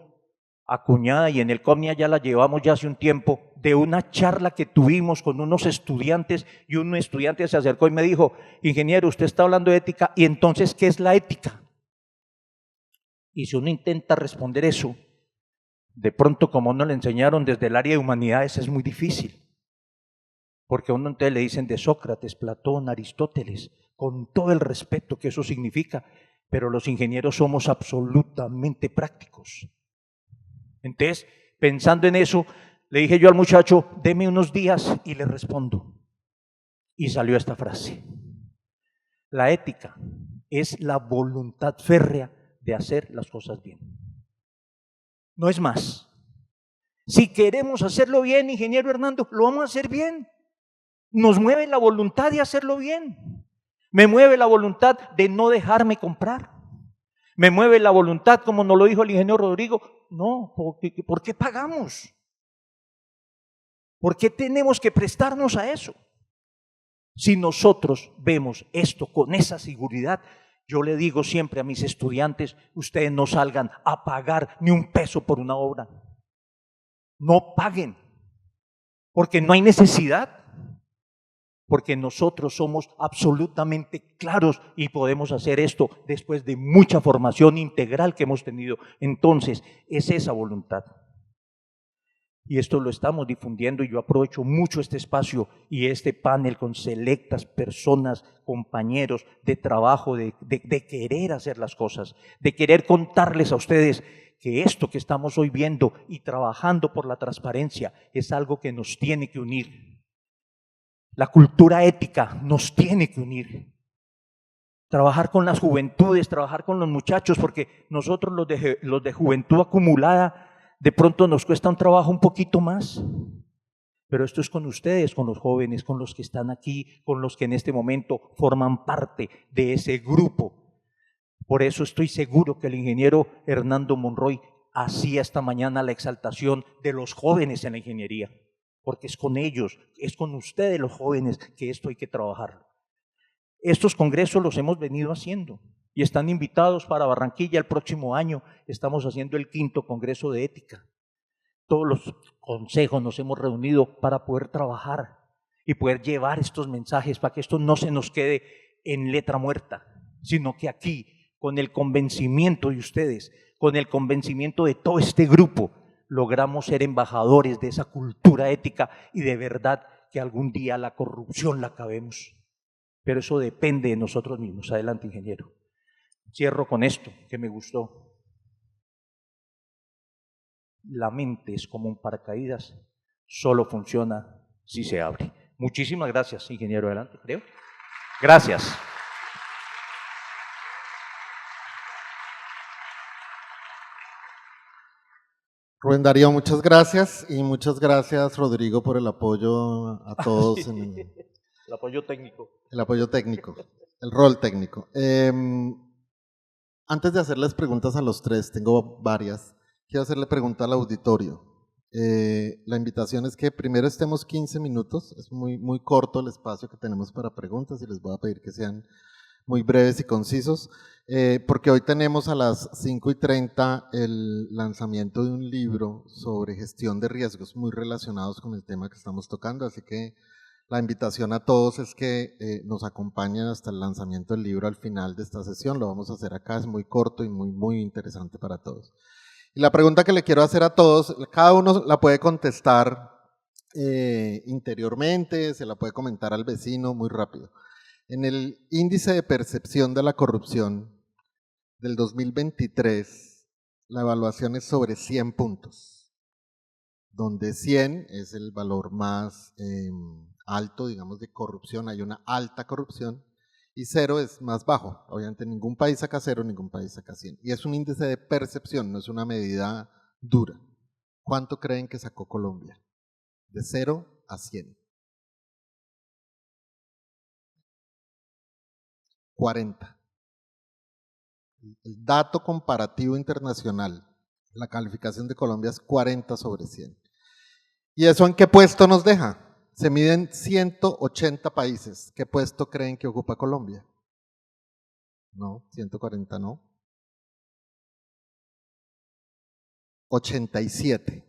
acuñada y en el COMNIA ya la llevamos ya hace un tiempo, de una charla que tuvimos con unos estudiantes y un estudiante se acercó y me dijo, ingeniero, usted está hablando de ética y entonces, ¿qué es la ética? Y si uno intenta responder eso, de pronto como no le enseñaron desde el área de humanidades es muy difícil, porque a uno entonces le dicen de Sócrates, Platón, Aristóteles, con todo el respeto que eso significa, pero los ingenieros somos absolutamente prácticos. Entonces, pensando en eso, le dije yo al muchacho, deme unos días y le respondo. Y salió esta frase. La ética es la voluntad férrea de hacer las cosas bien. No es más. Si queremos hacerlo bien, ingeniero Hernando, lo vamos a hacer bien. Nos mueve la voluntad de hacerlo bien. Me mueve la voluntad de no dejarme comprar. Me mueve la voluntad, como nos lo dijo el ingeniero Rodrigo, no, ¿por qué pagamos? ¿Por qué tenemos que prestarnos a eso? Si nosotros vemos esto con esa seguridad, yo le digo siempre a mis estudiantes, ustedes no salgan a pagar ni un peso por una obra. No paguen, porque no hay necesidad. Porque nosotros somos absolutamente claros y podemos hacer esto después de mucha formación integral que hemos tenido. Entonces, es esa voluntad. Y esto lo estamos difundiendo y yo aprovecho mucho este espacio y este panel con selectas personas, compañeros de trabajo, de querer hacer las cosas, de querer contarles a ustedes que esto que estamos hoy viendo y trabajando por la transparencia es algo que nos tiene que unir. La cultura ética nos tiene que unir. Trabajar con las juventudes, trabajar con los muchachos, porque nosotros los de juventud acumulada, de pronto nos cuesta un trabajo un poquito más. Pero esto es con ustedes, con los jóvenes, con los que están aquí, con los que en este momento forman parte de ese grupo. Por eso estoy seguro que el ingeniero Hernando Monroy hacía esta mañana la exaltación de los jóvenes en la ingeniería. Porque es con ellos, es con ustedes los jóvenes que esto hay que trabajar. Estos congresos los hemos venido haciendo y están invitados para Barranquilla el próximo año. Estamos haciendo el 5º Congreso de Ética. Todos los consejos nos hemos reunido para poder trabajar y poder llevar estos mensajes para que esto no se nos quede en letra muerta, sino que aquí, con el convencimiento de ustedes, con el convencimiento de todo este grupo, logramos ser embajadores de esa cultura ética y de verdad que algún día la corrupción la acabemos. Pero eso depende de nosotros mismos. Adelante, ingeniero. Cierro con esto que me gustó. La mente es como un paracaídas, solo funciona si se abre. Muchísimas gracias, ingeniero. Adelante, creo. Gracias. Rubén Darío, muchas gracias y muchas gracias, Rodrigo, por el apoyo a todos. Sí. El apoyo técnico. El apoyo técnico, el rol técnico. Antes de hacerles preguntas a los tres, tengo varias, quiero hacerle pregunta al auditorio. La invitación es que primero estemos 15 minutos, es muy corto el espacio que tenemos para preguntas y les voy a pedir que sean muy breves y concisos, porque hoy tenemos a las 5:30 el lanzamiento de un libro sobre gestión de riesgos muy relacionados con el tema que estamos tocando, así que la invitación a todos es que nos acompañen hasta el lanzamiento del libro al final de esta sesión, lo vamos a hacer acá, es muy corto y muy interesante para todos. Y la pregunta que le quiero hacer a todos, cada uno la puede contestar interiormente, se la puede comentar al vecino muy rápido. En el índice de percepción de la corrupción del 2023, la evaluación es sobre 100 puntos. donde 100 es el valor más alto, digamos, de corrupción, hay una alta corrupción, y 0 es más bajo. Obviamente ningún país saca 0, ningún país saca 100. Y es un índice de percepción, no es una medida dura. ¿Cuánto creen que sacó Colombia? De 0 a 100. 40. El dato comparativo internacional, la calificación de Colombia es 40 sobre 100. ¿Y eso en qué puesto nos deja? Se miden 180 países. ¿Qué puesto creen que ocupa Colombia? No, 140 no. 87.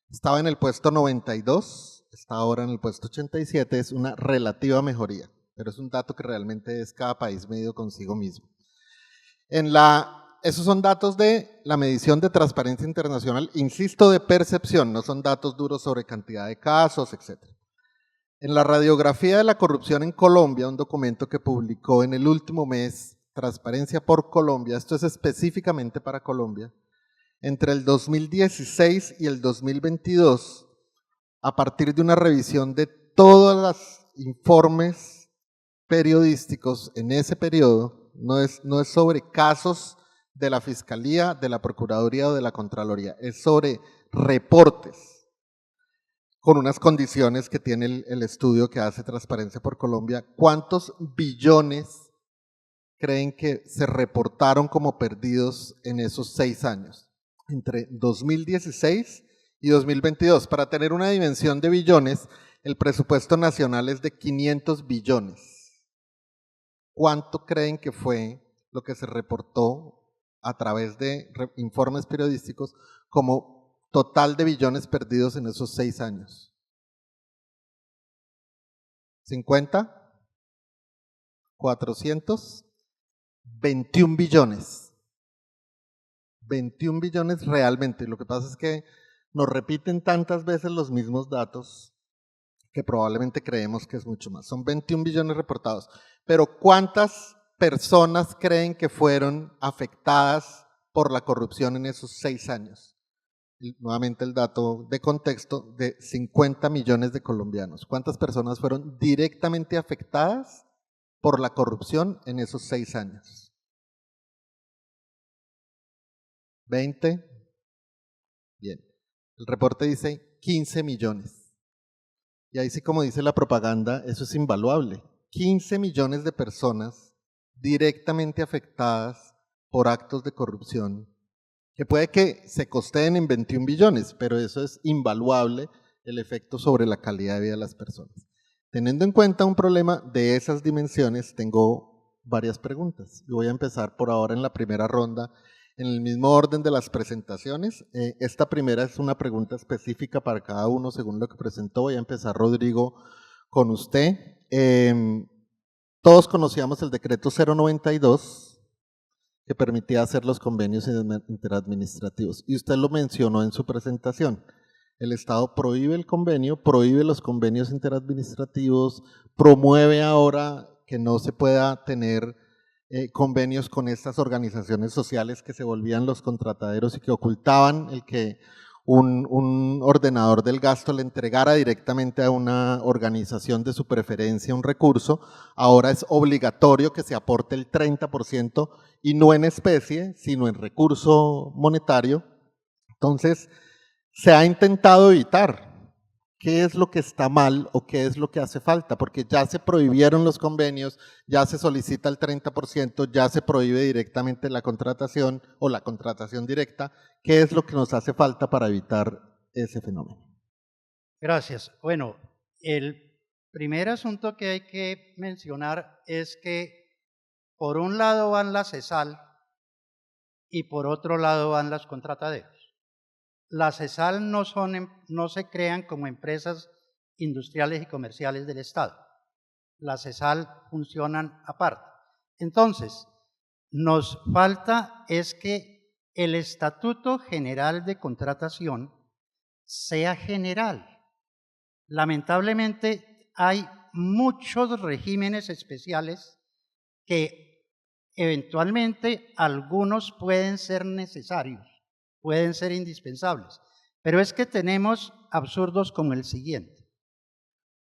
Estaba en el puesto 92, está ahora en el puesto 87, es una relativa mejoría, pero es un dato que realmente es cada país medido consigo mismo. Esos son datos de la medición de Transparencia Internacional, insisto, de percepción, no son datos duros sobre cantidad de casos, etc. En la radiografía de la corrupción en Colombia, un documento que publicó en el último mes, Transparencia por Colombia, esto es específicamente para Colombia, entre el 2016 y el 2022, a partir de una revisión de todos los informes periodísticos en ese periodo, no es sobre casos de la Fiscalía, de la Procuraduría o de la Contraloría, es sobre reportes, con unas condiciones que tiene el estudio que hace Transparencia por Colombia. ¿Cuántos billones creen que se reportaron como perdidos en esos 6 años? Entre 2016 y 2022. Para tener una dimensión de billones, el presupuesto nacional es de 500 billones. ¿Cuánto creen que fue lo que se reportó a través de informes periodísticos como total de billones perdidos en esos 6 años? ¿50? ¿400? 21 billones. 21 billones realmente. Lo que pasa es que nos repiten tantas veces los mismos datos que probablemente creemos que es mucho más. Son 21 billones reportados. Pero ¿cuántas personas creen que fueron afectadas por la corrupción en esos 6 años? Y nuevamente el dato de contexto de 50 millones de colombianos. ¿Cuántas personas fueron directamente afectadas por la corrupción en esos 6 años? ¿20? Bien. El reporte dice 15 millones. Y ahí sí, como dice la propaganda, eso es invaluable. 15 millones de personas directamente afectadas por actos de corrupción, que puede que se costeen en 21 billones, pero eso es invaluable el efecto sobre la calidad de vida de las personas. Teniendo en cuenta un problema de esas dimensiones, tengo varias preguntas. Y voy a empezar por ahora en la primera ronda, en el mismo orden de las presentaciones. Esta primera es una pregunta específica para cada uno según lo que presentó. Voy a empezar, Rodrigo, con usted. Todos conocíamos el decreto 092 que permitía hacer los convenios interadministrativos y usted lo mencionó en su presentación. El Estado prohíbe el convenio, prohíbe los convenios interadministrativos, promueve ahora que no se pueda tener convenios con estas organizaciones sociales que se volvían los contrataderos y que ocultaban el que un ordenador del gasto le entregara directamente a una organización de su preferencia un recurso. Ahora es obligatorio que se aporte el 30% y no en especie, sino en recurso monetario. Entonces, se ha intentado evitar. ¿Qué es lo que está mal o qué es lo que hace falta? Porque ya se prohibieron los convenios, ya se solicita el 30%, ya se prohíbe directamente la contratación o la contratación directa. ¿Qué es lo que nos hace falta para evitar ese fenómeno? Gracias. Bueno, el primer asunto que hay que mencionar es que por un lado van las CESAL y por otro lado van las contrataderos. Las CESAL no se crean como empresas industriales y comerciales del Estado. Las CESAL funcionan aparte. Entonces, nos falta es que el Estatuto General de Contratación sea general. Lamentablemente hay muchos regímenes especiales que eventualmente algunos pueden ser necesarios, pueden ser indispensables, Pero es que tenemos absurdos como el siguiente.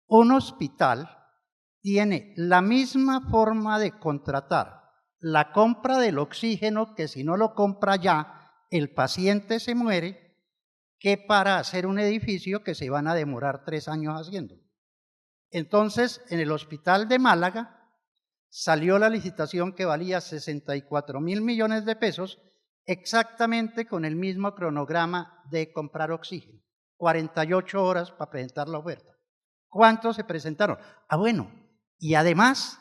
Un hospital tiene la misma forma de contratar la compra del oxígeno, que si no lo compra ya, el paciente se muere, que para hacer un edificio que se van a demorar 3 años haciendo. Entonces, en el hospital de Málaga salió la licitación que valía 64.000 millones de pesos, exactamente con el mismo cronograma de comprar oxígeno. 48 horas para presentar la oferta. ¿Cuántos se presentaron? Ah, bueno, y además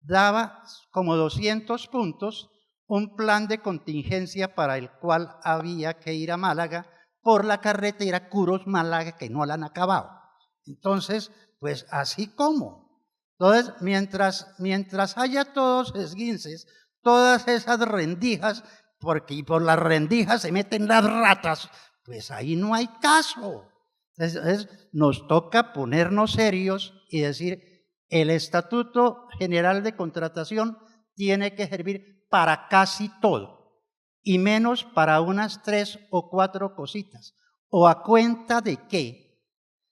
daba como 200 puntos un plan de contingencia para el cual había que ir a Málaga por la carretera Curos-Málaga, que no la han acabado. Entonces, pues así como. Entonces, mientras haya todos esguinces, todas esas rendijas, porque por las rendijas se meten las ratas, pues ahí no hay caso. Entonces, nos toca ponernos serios y decir, el Estatuto General de Contratación tiene que servir para casi todo, y menos para unas 3 o 4 cositas. ¿O a cuenta de qué?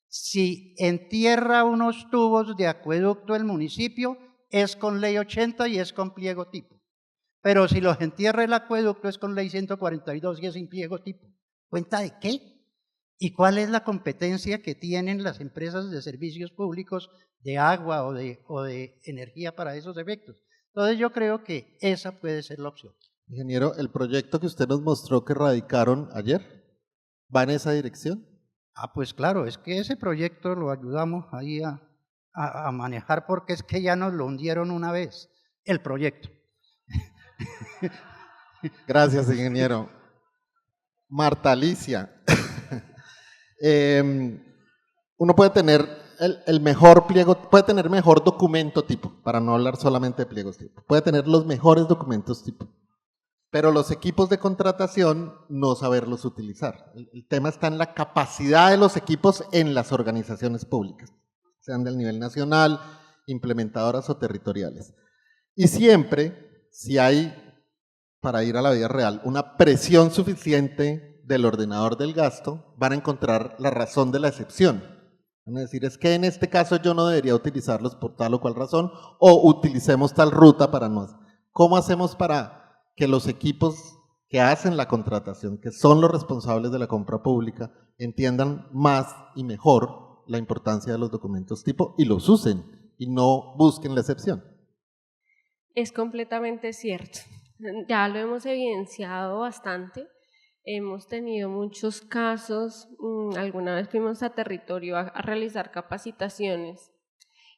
Si entierra unos tubos de acueducto el municipio, es con ley 80 y es con pliego tipo. Pero si los entierra el acueducto, es con ley 142 y es sin pliego tipo. ¿Cuenta de qué? ¿Y cuál es la competencia que tienen las empresas de servicios públicos de agua o de energía para esos efectos? Entonces yo creo que esa puede ser la opción. Ingeniero, ¿el proyecto que usted nos mostró que radicaron ayer va en esa dirección? Ah, pues claro, es que ese proyecto lo ayudamos ahí a manejar, porque es que ya nos lo hundieron una vez, el proyecto. Gracias, ingeniero. Marta Alicia, uno puede tener el mejor pliego, puede tener mejor documento tipo, para no hablar solamente de pliegos tipo, puede tener los mejores documentos tipo, pero los equipos de contratación no saberlos utilizar. El tema está en la capacidad de los equipos en las organizaciones públicas, sean del nivel nacional, implementadoras o territoriales. Y siempre, si hay, para ir a la vida real, una presión suficiente del ordenador del gasto, van a encontrar la razón de la excepción. Van a decir, es que en este caso yo no debería utilizarlos por tal o cual razón, o utilicemos tal ruta para no hacer. ¿Cómo hacemos para que los equipos que hacen la contratación, que son los responsables de la compra pública, entiendan más y mejor la importancia de los documentos tipo y los usen y no busquen la excepción? Es completamente cierto. Ya lo hemos evidenciado bastante. Hemos tenido muchos casos. Alguna vez fuimos a territorio a realizar capacitaciones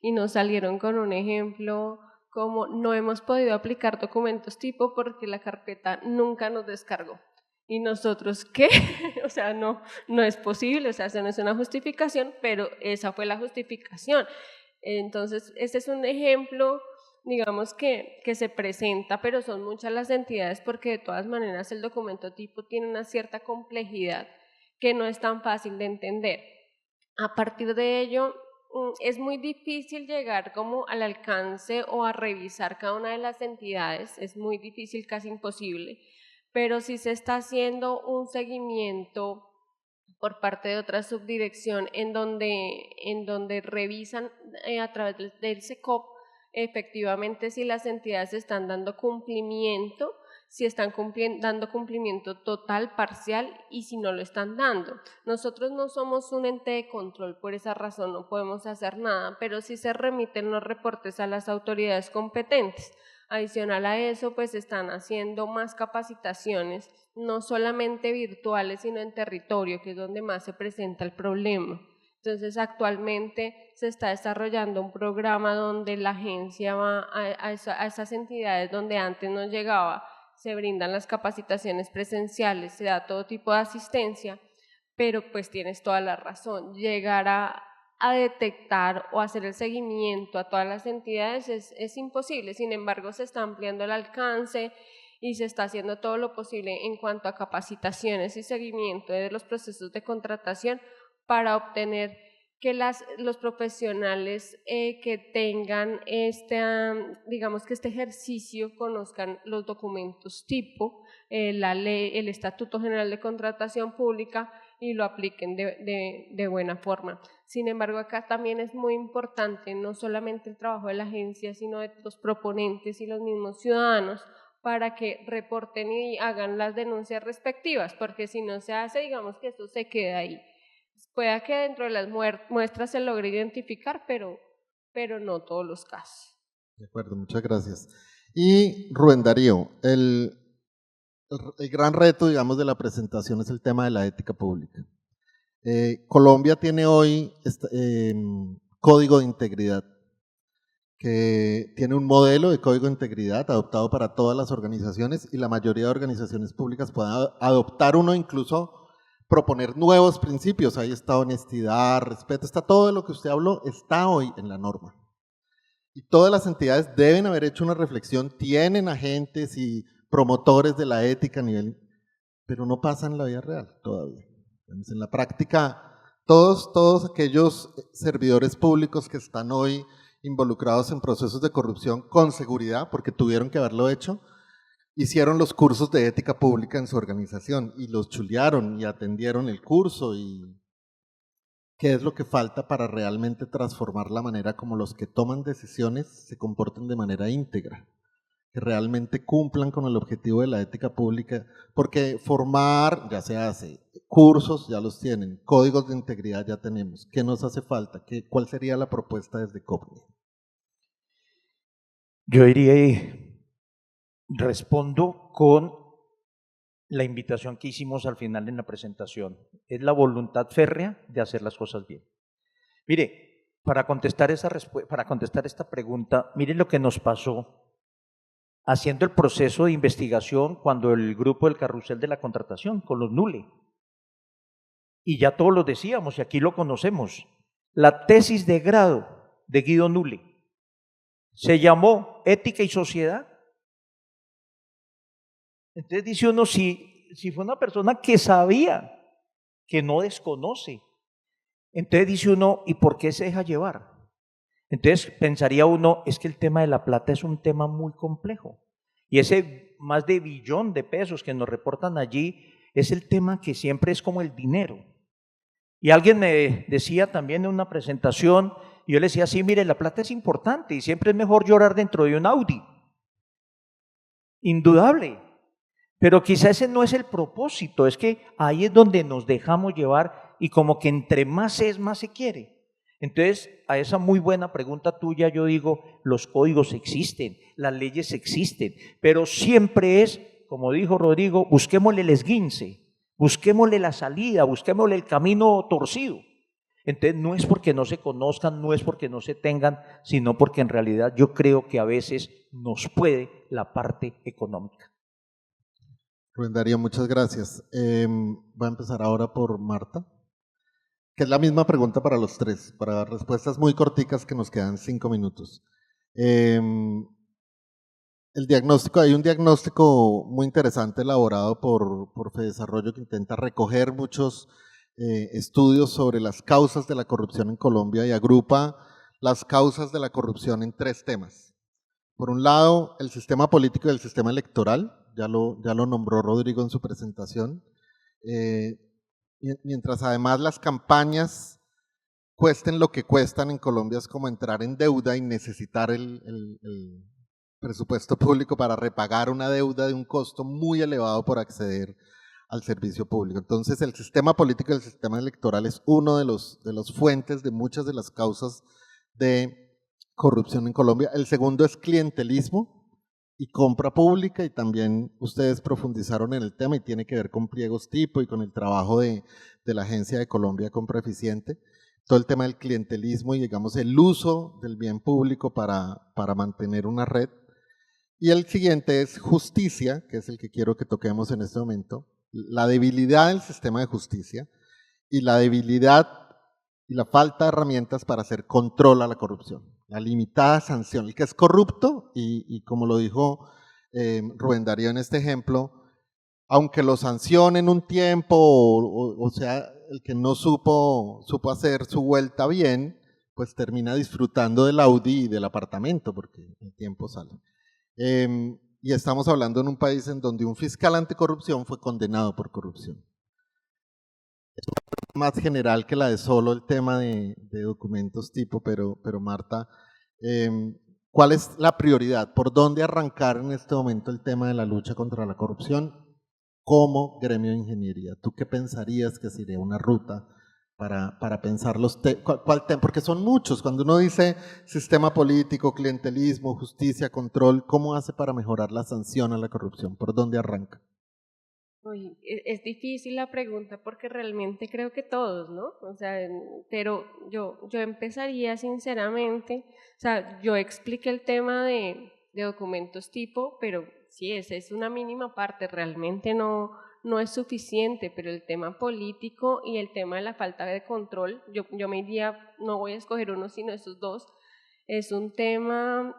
y nos salieron con un ejemplo como no hemos podido aplicar documentos tipo porque la carpeta nunca nos descargó. Y nosotros, ¿qué? O sea, no es posible, o sea, eso no es una justificación, pero esa fue la justificación. Entonces, este es un ejemplo, digamos, que se presenta, pero son muchas las entidades porque de todas maneras el documento tipo tiene una cierta complejidad que no es tan fácil de entender. A partir de ello, es muy difícil llegar como al alcance o a revisar cada una de las entidades, es muy difícil, casi imposible, pero sí se está haciendo un seguimiento por parte de otra subdirección en donde revisan a través del SECOP efectivamente si las entidades están dando cumplimiento, si están dando cumplimiento total, parcial y si no lo están dando. Nosotros no somos un ente de control, por esa razón no podemos hacer nada, pero sí se remiten los reportes a las autoridades competentes. Adicional a eso, pues están haciendo más capacitaciones, no solamente virtuales, sino en territorio, que es donde más se presenta el problema. Entonces, actualmente se está desarrollando un programa donde la agencia va a esas entidades donde antes no llegaba, se brindan las capacitaciones presenciales, se da todo tipo de asistencia, pero pues tienes toda la razón, llegar a detectar o hacer el seguimiento a todas las entidades es imposible. Sin embargo, se está ampliando el alcance y se está haciendo todo lo posible en cuanto a capacitaciones y seguimiento de los procesos de contratación para obtener que los profesionales que tengan digamos que este ejercicio conozcan los documentos tipo, la ley, el Estatuto General de Contratación Pública, y lo apliquen de buena forma. Sin embargo, acá también es muy importante no solamente el trabajo de la agencia, sino de los proponentes y los mismos ciudadanos para que reporten y hagan las denuncias respectivas, porque si no se hace, digamos que eso se queda ahí. Pueda que dentro de las muestras se logre identificar, pero no todos los casos. De acuerdo, muchas gracias. Y Rubén Darío, el gran reto, digamos, de la presentación es el tema de la ética pública. Colombia tiene hoy código de integridad, que tiene un modelo de código de integridad adoptado para todas las organizaciones y la mayoría de organizaciones públicas pueden adoptar uno, incluso proponer nuevos principios. Ahí está honestidad, respeto, está todo lo que usted habló, está hoy en la norma. Y todas las entidades deben haber hecho una reflexión, tienen agentes y promotores de la ética a nivel, pero no pasa en la vida real todavía. En la práctica, todos aquellos servidores públicos que están hoy involucrados en procesos de corrupción con seguridad, porque tuvieron que haberlo hecho, hicieron los cursos de ética pública en su organización y los chulearon y atendieron el curso. Y ¿qué es lo que falta para realmente transformar la manera como los que toman decisiones se comporten de manera íntegra? Que realmente cumplan con el objetivo de la ética pública, porque formar ya se hace, cursos ya los tienen, códigos de integridad ya tenemos. ¿Qué nos hace falta? ¿Cuál sería la propuesta desde COPNI? Yo diría y respondo con la invitación que hicimos al final en la presentación. Es la voluntad férrea de hacer las cosas bien. Mire, para contestar esta pregunta, mire lo que nos pasó haciendo el proceso de investigación cuando el grupo del carrusel de la contratación, con los NULE. Y ya todos lo decíamos, y aquí lo conocemos, la tesis de grado de Guido NULE se llamó Ética y Sociedad. Entonces dice uno, si fue una persona que sabía, que no desconoce, entonces dice uno, ¿y por qué se deja llevar? Entonces pensaría uno, es que el tema de la plata es un tema muy complejo. Y ese más de $1 billón que nos reportan allí, es el tema que siempre es como el dinero. Y alguien me decía también en una presentación, y yo le decía, sí, mire, la plata es importante y siempre es mejor llorar dentro de un Audi. Indudable. Pero quizá ese no es el propósito, es que ahí es donde nos dejamos llevar y como que entre más es, más se quiere. Entonces, a esa muy buena pregunta tuya yo digo, los códigos existen, las leyes existen, pero siempre es, como dijo Rodrigo, busquémosle el esguince, busquémosle la salida, busquémosle el camino torcido. Entonces, no es porque no se conozcan, no es porque no se tengan, sino porque en realidad yo creo que a veces nos puede la parte económica. Rubén Darío, muchas gracias. Voy a empezar ahora por Marta, que es la misma pregunta para los tres, para respuestas muy corticas que nos quedan 5 minutos. El diagnóstico, hay un diagnóstico muy interesante elaborado por FEDesarrollo que intenta recoger muchos estudios sobre las causas de la corrupción en Colombia y agrupa las causas de la corrupción en 3 temas. Por un lado, el sistema político y el sistema electoral, ya lo nombró Rodrigo en su presentación, mientras además las campañas cuesten lo que cuestan en Colombia, es como entrar en deuda y necesitar el presupuesto público para repagar una deuda de un costo muy elevado por acceder al servicio público. Entonces el sistema político y el sistema electoral es uno de los fuentes de muchas de las causas de corrupción en Colombia. El segundo es clientelismo y compra pública, y también ustedes profundizaron en el tema y tiene que ver con pliegos tipo y con el trabajo de la Agencia de Colombia Compra Eficiente. Todo el tema del clientelismo y digamos el uso del bien público para mantener una red. Y el siguiente es justicia, que es el que quiero que toquemos en este momento, la debilidad del sistema de justicia y la debilidad y la falta de herramientas para hacer control a la corrupción, la limitada sanción. El que es corrupto, y como lo dijo Rubén Darío en este ejemplo, aunque lo sancionen un tiempo, o sea, el que no supo hacer su vuelta bien, pues termina disfrutando del Audi y del apartamento, porque el tiempo sale. Y estamos hablando en un país en donde un fiscal anticorrupción fue condenado por corrupción. más general que la de solo el tema de documentos tipo, pero Marta, ¿cuál es la prioridad? ¿Por dónde arrancar en este momento el tema de la lucha contra la corrupción como gremio de ingeniería? ¿Tú qué pensarías que sería una ruta para pensar los porque son muchos? Cuando uno dice sistema político, clientelismo, justicia, control, ¿cómo hace para mejorar la sanción a la corrupción? ¿Por dónde arranca? Uy, es difícil la pregunta porque realmente creo que todos, ¿no? O sea, pero yo empezaría sinceramente, o sea, yo expliqué el tema de documentos tipo, pero sí, esa es una mínima parte, realmente no es suficiente, pero el tema político y el tema de la falta de control, yo me iría, no voy a escoger uno, sino esos dos, es un tema,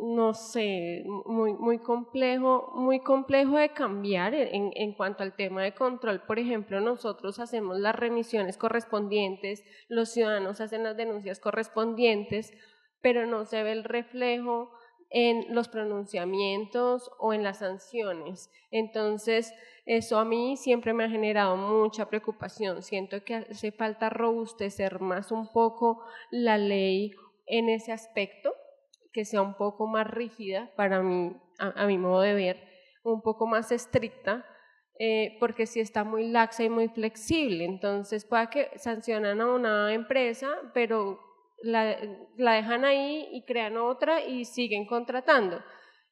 no sé, muy complejo de cambiar en cuanto al tema de control. Por ejemplo, nosotros hacemos las remisiones correspondientes, los ciudadanos hacen las denuncias correspondientes, pero no se ve el reflejo en los pronunciamientos o en las sanciones. Entonces, eso a mí siempre me ha generado mucha preocupación. Siento que hace falta robustecer más un poco la ley en ese aspecto, que sea un poco más rígida para mí, a mi modo de ver, un poco más estricta, porque sí está muy laxa y muy flexible. Entonces puede que sancionan a una empresa, pero la dejan ahí y crean otra y siguen contratando.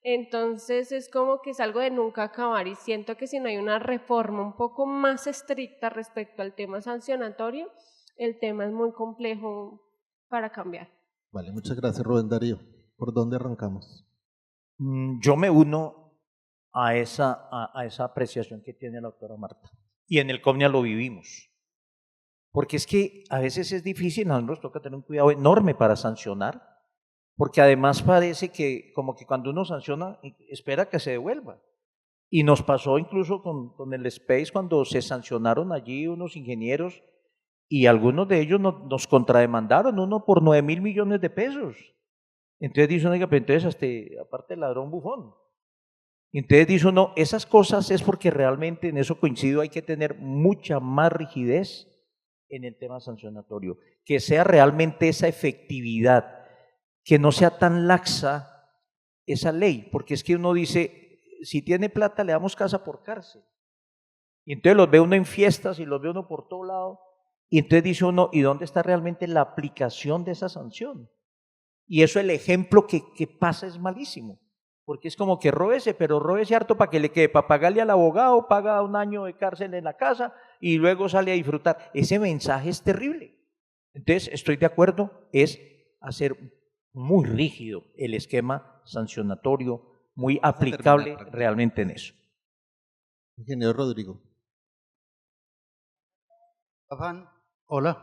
Entonces es como que es algo de nunca acabar, y siento que si no hay una reforma un poco más estricta respecto al tema sancionatorio, el tema es muy complejo para cambiar. Vale, muchas gracias, Rubén Darío. ¿Por dónde arrancamos? Yo me uno a esa apreciación que tiene la doctora Marta. Y en el COMNIA lo vivimos. Porque es que a veces es difícil, a nosotros toca tener un cuidado enorme para sancionar, porque además parece que como que cuando uno sanciona, espera que se devuelva. Y nos pasó incluso con el Space cuando se sancionaron allí unos ingenieros y algunos de ellos nos contrademandaron, uno por 9.000 millones de pesos. Entonces dice uno, oiga, pero entonces aparte el ladrón bufón. Entonces dice uno, esas cosas es porque realmente, en eso coincido, hay que tener mucha más rigidez en el tema sancionatorio, que sea realmente esa efectividad, que no sea tan laxa esa ley, porque es que uno dice, si tiene plata le damos casa por cárcel. Y entonces los ve uno en fiestas y los ve uno por todo lado, y entonces dice uno, ¿y dónde está realmente la aplicación de esa sanción? Y eso, el ejemplo que pasa es malísimo, porque es como que róbese, pero róbese harto para que le quede, para pagarle al abogado, paga 1 año de cárcel en la casa y luego sale a disfrutar. Ese mensaje es terrible. Entonces, estoy de acuerdo, es hacer muy rígido el esquema sancionatorio, muy aplicable realmente en eso. Ingeniero Rodrigo. Afán, hola,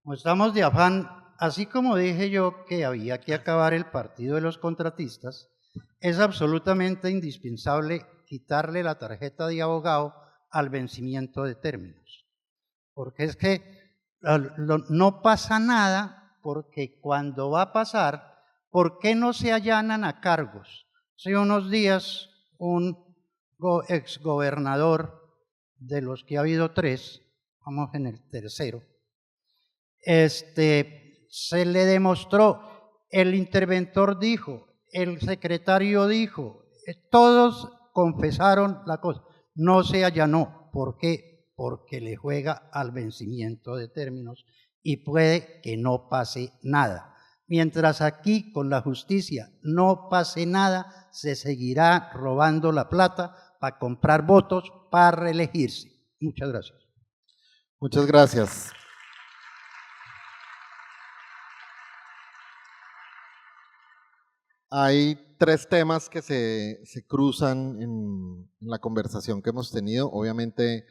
como estamos de afán. Así como dije yo que había que acabar el partido de los contratistas, es absolutamente indispensable quitarle la tarjeta de abogado al vencimiento de términos. Porque es que no pasa nada, porque cuando va a pasar, ¿por qué no se allanan a cargos? Hace unos días un exgobernador, de los que ha habido 3, vamos en el tercero, se le demostró, el interventor dijo, el secretario dijo, todos confesaron la cosa, no se allanó. ¿Por qué? Porque le juega al vencimiento de términos y puede que no pase nada. Mientras aquí con la justicia no pase nada, se seguirá robando la plata para comprar votos para reelegirse. Muchas gracias. Muchas gracias. Hay 3 temas que se cruzan en la conversación que hemos tenido. Obviamente,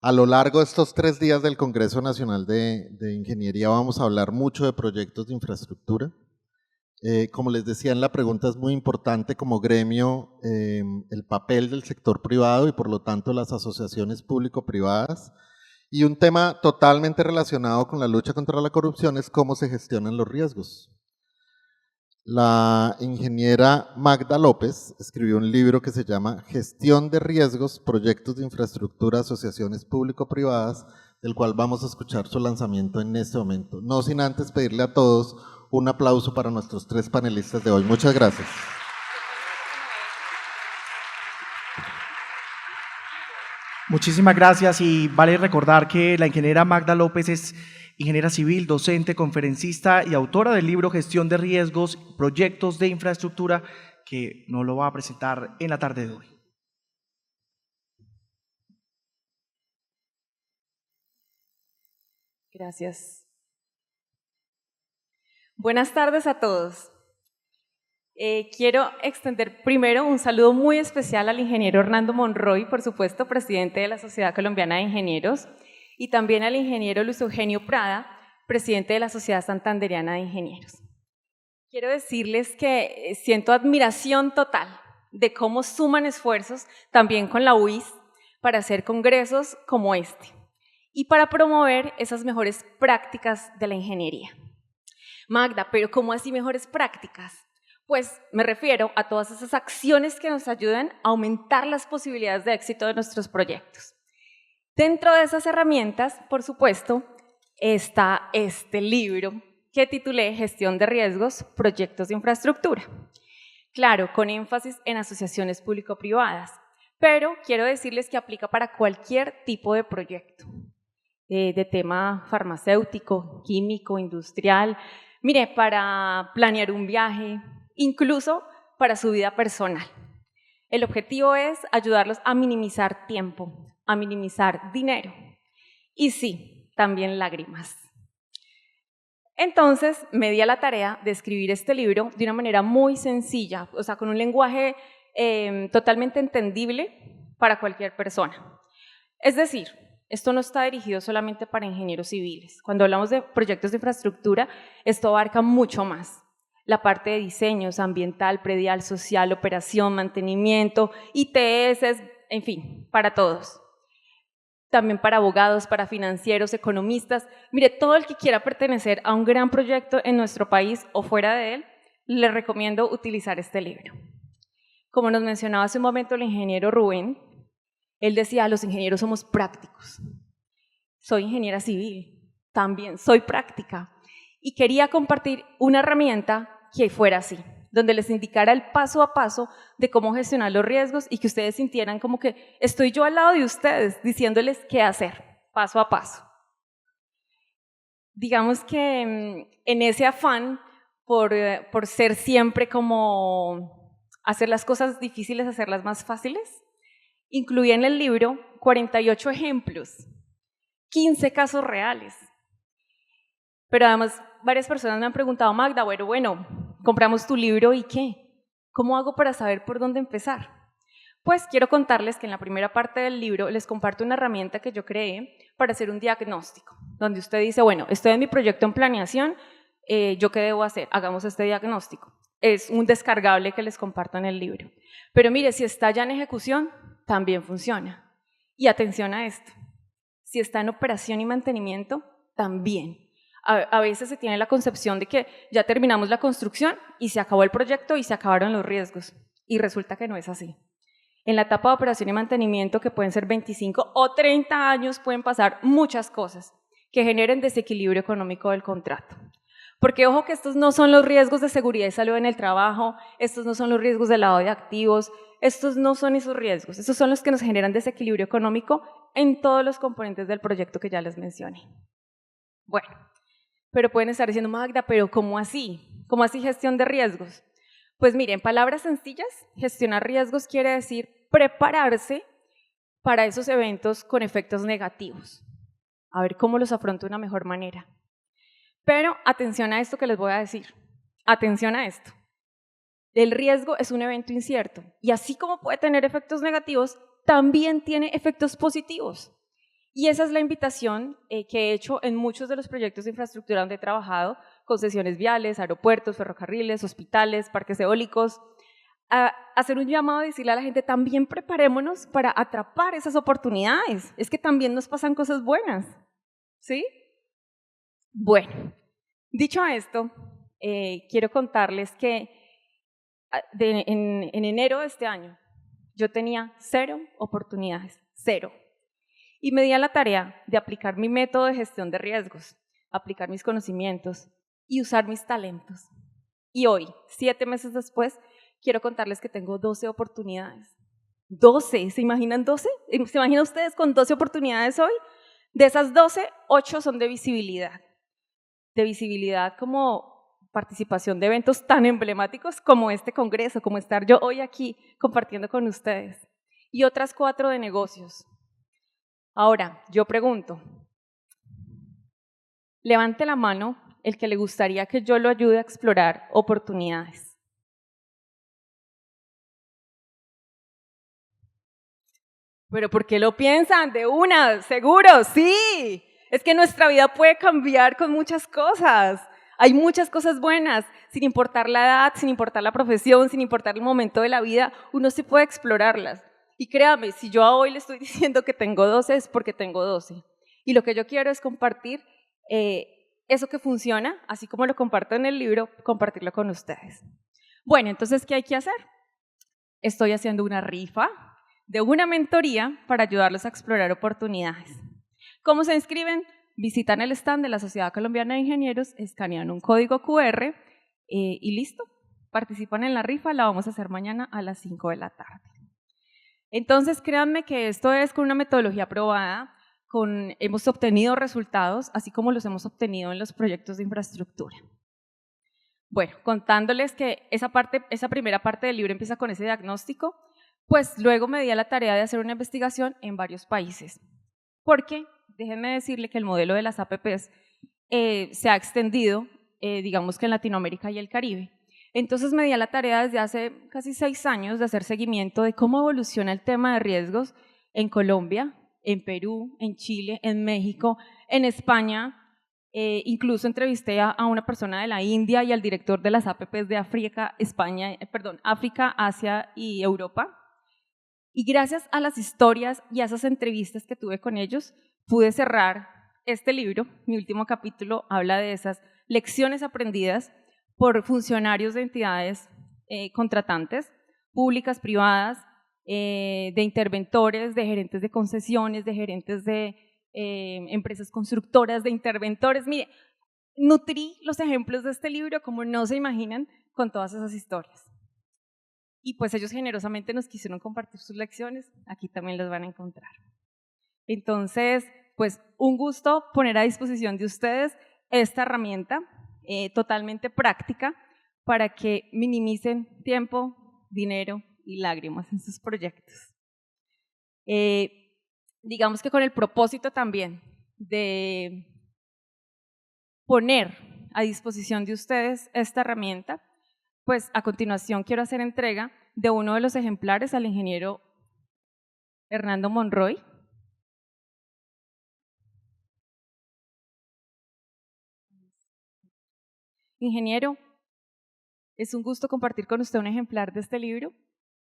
a lo largo de estos 3 días del Congreso Nacional de Ingeniería vamos a hablar mucho de proyectos de infraestructura. Como les decía en la pregunta, es muy importante como gremio el papel del sector privado y por lo tanto las asociaciones público-privadas. Y un tema totalmente relacionado con la lucha contra la corrupción es cómo se gestionan los riesgos. La ingeniera Magda López escribió un libro que se llama Gestión de Riesgos, Proyectos de Infraestructura, Asociaciones Público-Privadas, del cual vamos a escuchar su lanzamiento en este momento. No sin antes pedirle a todos un aplauso para nuestros 3 panelistas de hoy. Muchas gracias. Muchísimas gracias y vale recordar que la ingeniera Magda López es ingeniera civil, docente, conferencista y autora del libro Gestión de Riesgos, Proyectos de Infraestructura, que nos lo va a presentar en la tarde de hoy. Gracias. Buenas tardes a todos. Quiero extender primero un saludo muy especial al ingeniero Hernando Monroy, por supuesto, presidente de la Sociedad Colombiana de Ingenieros, y también al ingeniero Luis Eugenio Prada, presidente de la Sociedad Santanderiana de Ingenieros. Quiero decirles que siento admiración total de cómo suman esfuerzos también con la UIS para hacer congresos como este y para promover esas mejores prácticas de la ingeniería. Magda, pero ¿cómo así mejores prácticas? Pues me refiero a todas esas acciones que nos ayudan a aumentar las posibilidades de éxito de nuestros proyectos. Dentro de esas herramientas, por supuesto, está este libro que titulé Gestión de Riesgos, Proyectos de Infraestructura. Claro, con énfasis en asociaciones público-privadas, pero quiero decirles que aplica para cualquier tipo de proyecto, de tema farmacéutico, químico, industrial, mire, para planear un viaje, incluso para su vida personal. El objetivo es ayudarlos a minimizar tiempo, a minimizar dinero y sí, también lágrimas. Entonces me di a la tarea de escribir este libro de una manera muy sencilla, o sea, con un lenguaje totalmente entendible para cualquier persona. Es decir, esto no está dirigido solamente para ingenieros civiles. Cuando hablamos de proyectos de infraestructura, esto abarca mucho más. La parte de diseños, ambiental, predial, social, operación, mantenimiento, ITS, en fin, para todos. También para abogados, para financieros, economistas. Mire, todo el que quiera pertenecer a un gran proyecto en nuestro país o fuera de él, le recomiendo utilizar este libro. Como nos mencionaba hace un momento el ingeniero Rubén, él decía, los ingenieros somos prácticos. Soy ingeniera civil, también soy práctica. Y quería compartir una herramienta que fuera así, donde les indicara el paso a paso de cómo gestionar los riesgos y que ustedes sintieran como que estoy yo al lado de ustedes diciéndoles qué hacer, paso a paso. Digamos que en ese afán por ser siempre como hacer las cosas difíciles, hacerlas más fáciles, incluí en el libro 48 ejemplos, 15 casos reales. Pero además varias personas me han preguntado, Magda, bueno, compramos tu libro ¿y qué? ¿Cómo hago para saber por dónde empezar? Pues quiero contarles que en la primera parte del libro les comparto una herramienta que yo creé para hacer un diagnóstico, donde usted dice, bueno, estoy en mi proyecto en planeación, ¿yo qué debo hacer? Hagamos este diagnóstico. Es un descargable que les comparto en el libro. Pero mire, si está ya en ejecución, también funciona. Y atención a esto, si está en operación y mantenimiento, también. A veces se tiene la concepción de que ya terminamos la construcción y se acabó el proyecto y se acabaron los riesgos. Y resulta que no es así. En la etapa de operación y mantenimiento, que pueden ser 25 o 30 años, pueden pasar muchas cosas que generen desequilibrio económico del contrato. Porque ojo que estos no son los riesgos de seguridad y salud en el trabajo, estos no son los riesgos de lavado de activos, estos no son esos riesgos, estos son los que nos generan desequilibrio económico en todos los componentes del proyecto que ya les mencioné. Bueno, pero pueden estar diciendo, Magda, pero ¿cómo así? ¿Cómo así gestión de riesgos? Pues miren, en palabras sencillas, gestionar riesgos quiere decir prepararse para esos eventos con efectos negativos. A ver cómo los afronto de una mejor manera. Pero atención a esto que les voy a decir. Atención a esto. El riesgo es un evento incierto y así como puede tener efectos negativos, también tiene efectos positivos. Y esa es la invitación que he hecho en muchos de los proyectos de infraestructura donde he trabajado, concesiones viales, aeropuertos, ferrocarriles, hospitales, parques eólicos, a hacer un llamado a decirle a la gente, también preparémonos para atrapar esas oportunidades. Es que también nos pasan cosas buenas, ¿sí? Bueno, dicho esto, quiero contarles que en enero de este año yo tenía 0 oportunidades, 0. Y me di a la tarea de aplicar mi método de gestión de riesgos, aplicar mis conocimientos y usar mis talentos. Y hoy, 7 meses después, quiero contarles que tengo 12 oportunidades. 12, ¿se imaginan 12? ¿Se imaginan ustedes con 12 oportunidades hoy? De esas 12, 8 son de visibilidad. De visibilidad como participación de eventos tan emblemáticos como este congreso, como estar yo hoy aquí compartiendo con ustedes. Y otras 4 de negocios. Ahora, yo pregunto, levante la mano el que le gustaría que yo lo ayude a explorar oportunidades. ¿Pero por qué lo piensan? De una, seguro, sí. Es que nuestra vida puede cambiar con muchas cosas. Hay muchas cosas buenas, sin importar la edad, sin importar la profesión, sin importar el momento de la vida, uno sí puede explorarlas. Y créame, si yo hoy le estoy diciendo que tengo 12 es porque tengo 12. Y lo que yo quiero es compartir eso que funciona, así como lo comparto en el libro, compartirlo con ustedes. Bueno, entonces, ¿qué hay que hacer? Estoy haciendo una rifa de una mentoría para ayudarlos a explorar oportunidades. ¿Cómo se inscriben? Visitan el stand de la Sociedad Colombiana de Ingenieros, escanean un código QR y listo. Participan en la rifa, la vamos a hacer mañana a las 5 de la tarde. Entonces, créanme que esto es con una metodología probada, hemos obtenido resultados, así como los hemos obtenido en los proyectos de infraestructura. Bueno, contándoles que esa primera parte del libro empieza con ese diagnóstico, pues luego me di a la tarea de hacer una investigación en varios países. Porque, déjenme decirle que el modelo de las APPs se ha extendido, digamos que en Latinoamérica y el Caribe. Entonces me di a la tarea desde hace casi 6 años de hacer seguimiento de cómo evoluciona el tema de riesgos en Colombia, en Perú, en Chile, en México, en España. Incluso entrevisté a una persona de la India y al director de las APPs de África, África, Asia y Europa. Y gracias a las historias y a esas entrevistas que tuve con ellos, pude cerrar este libro. Mi último capítulo habla de esas lecciones aprendidas por funcionarios de entidades contratantes, públicas, privadas, de interventores, de gerentes de concesiones, de gerentes de empresas constructoras, de interventores. Mire, nutrí los ejemplos de este libro como no se imaginan con todas esas historias. Y pues ellos generosamente nos quisieron compartir sus lecciones, aquí también las van a encontrar. Entonces, pues un gusto poner a disposición de ustedes esta herramienta totalmente práctica para que minimicen tiempo, dinero y lágrimas en sus proyectos. Digamos que con el propósito también de poner a disposición de ustedes esta herramienta, pues a continuación quiero hacer entrega de uno de los ejemplares al ingeniero Hernando Monroy. Ingeniero, es un gusto compartir con usted un ejemplar de este libro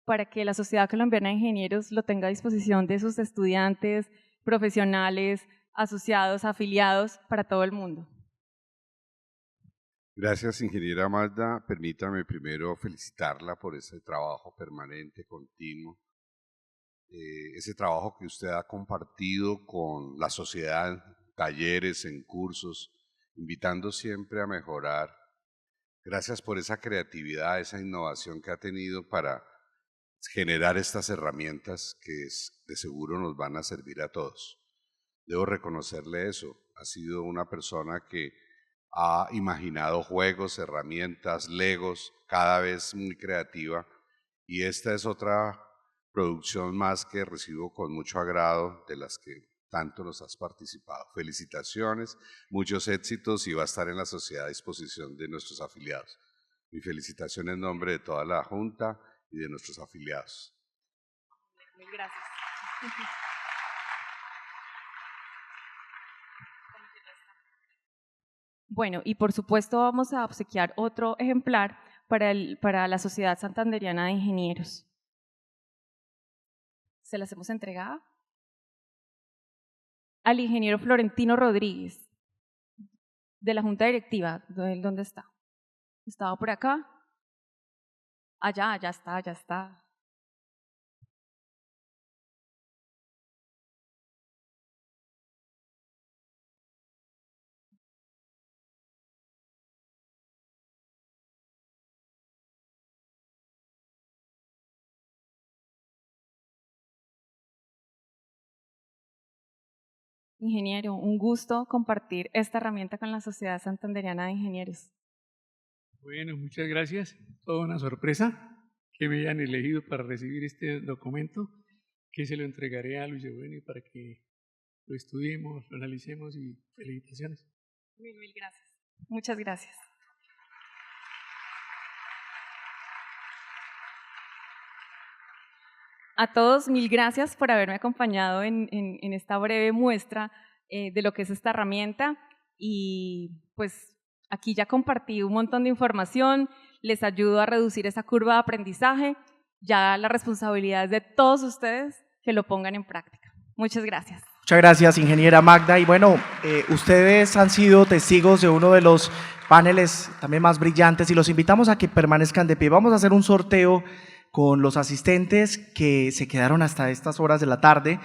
para que la Sociedad Colombiana de Ingenieros lo tenga a disposición de sus estudiantes, profesionales, asociados, afiliados, para todo el mundo. Gracias, ingeniera Magda. Permítame primero felicitarla por ese trabajo permanente, continuo, ese trabajo que usted ha compartido con la sociedad, en talleres, en cursos, invitando siempre a mejorar. Gracias por esa creatividad, esa innovación que ha tenido para generar estas herramientas que de seguro nos van a servir a todos. Debo reconocerle eso. Ha sido una persona que ha imaginado juegos, herramientas, legos, cada vez muy creativa, y esta es otra producción más que recibo con mucho agrado, de las que tanto nos has participado. Felicitaciones, muchos éxitos, y va a estar en la sociedad a disposición de nuestros afiliados. Mi felicitación en nombre de toda la Junta y de nuestros afiliados. Gracias. Bueno, y por supuesto vamos a obsequiar otro ejemplar para la Sociedad Santanderiana de Ingenieros. ¿Se las hemos entregado? Al ingeniero Florentino Rodríguez, de la Junta Directiva. ¿Dónde está? Estaba por acá. Allá, ya está, ya está. Ingeniero, un gusto compartir esta herramienta con la Sociedad Santanderiana de Ingenieros. Bueno, muchas gracias. Toda una sorpresa que me hayan elegido para recibir este documento, que se lo entregaré a Luis Eugenio para que lo estudiemos, lo analicemos y felicitaciones. Mil gracias. Muchas gracias. A todos, mil gracias por haberme acompañado en esta breve muestra de lo que es esta herramienta, y pues aquí ya compartí un montón de información, les ayudo a reducir esa curva de aprendizaje, ya la responsabilidad es de todos ustedes que lo pongan en práctica. Muchas gracias. Muchas gracias, ingeniera Magda. Y bueno, ustedes han sido testigos de uno de los paneles también más brillantes y los invitamos a que permanezcan de pie. Vamos a hacer un sorteo con los asistentes que se quedaron hasta estas horas de la tarde.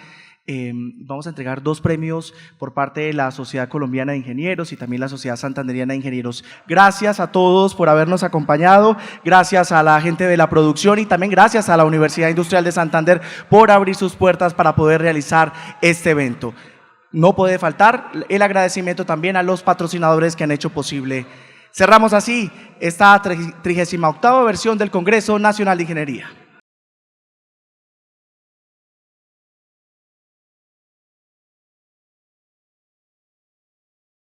Vamos a entregar 2 premios por parte de la Sociedad Colombiana de Ingenieros y también la Sociedad Santanderiana de Ingenieros. Gracias a todos por habernos acompañado, gracias a la gente de la producción y también gracias a la Universidad Industrial de Santander por abrir sus puertas para poder realizar este evento. No puede faltar el agradecimiento también a los patrocinadores que han hecho posible. Cerramos así esta 38ª versión del Congreso Nacional de Ingeniería.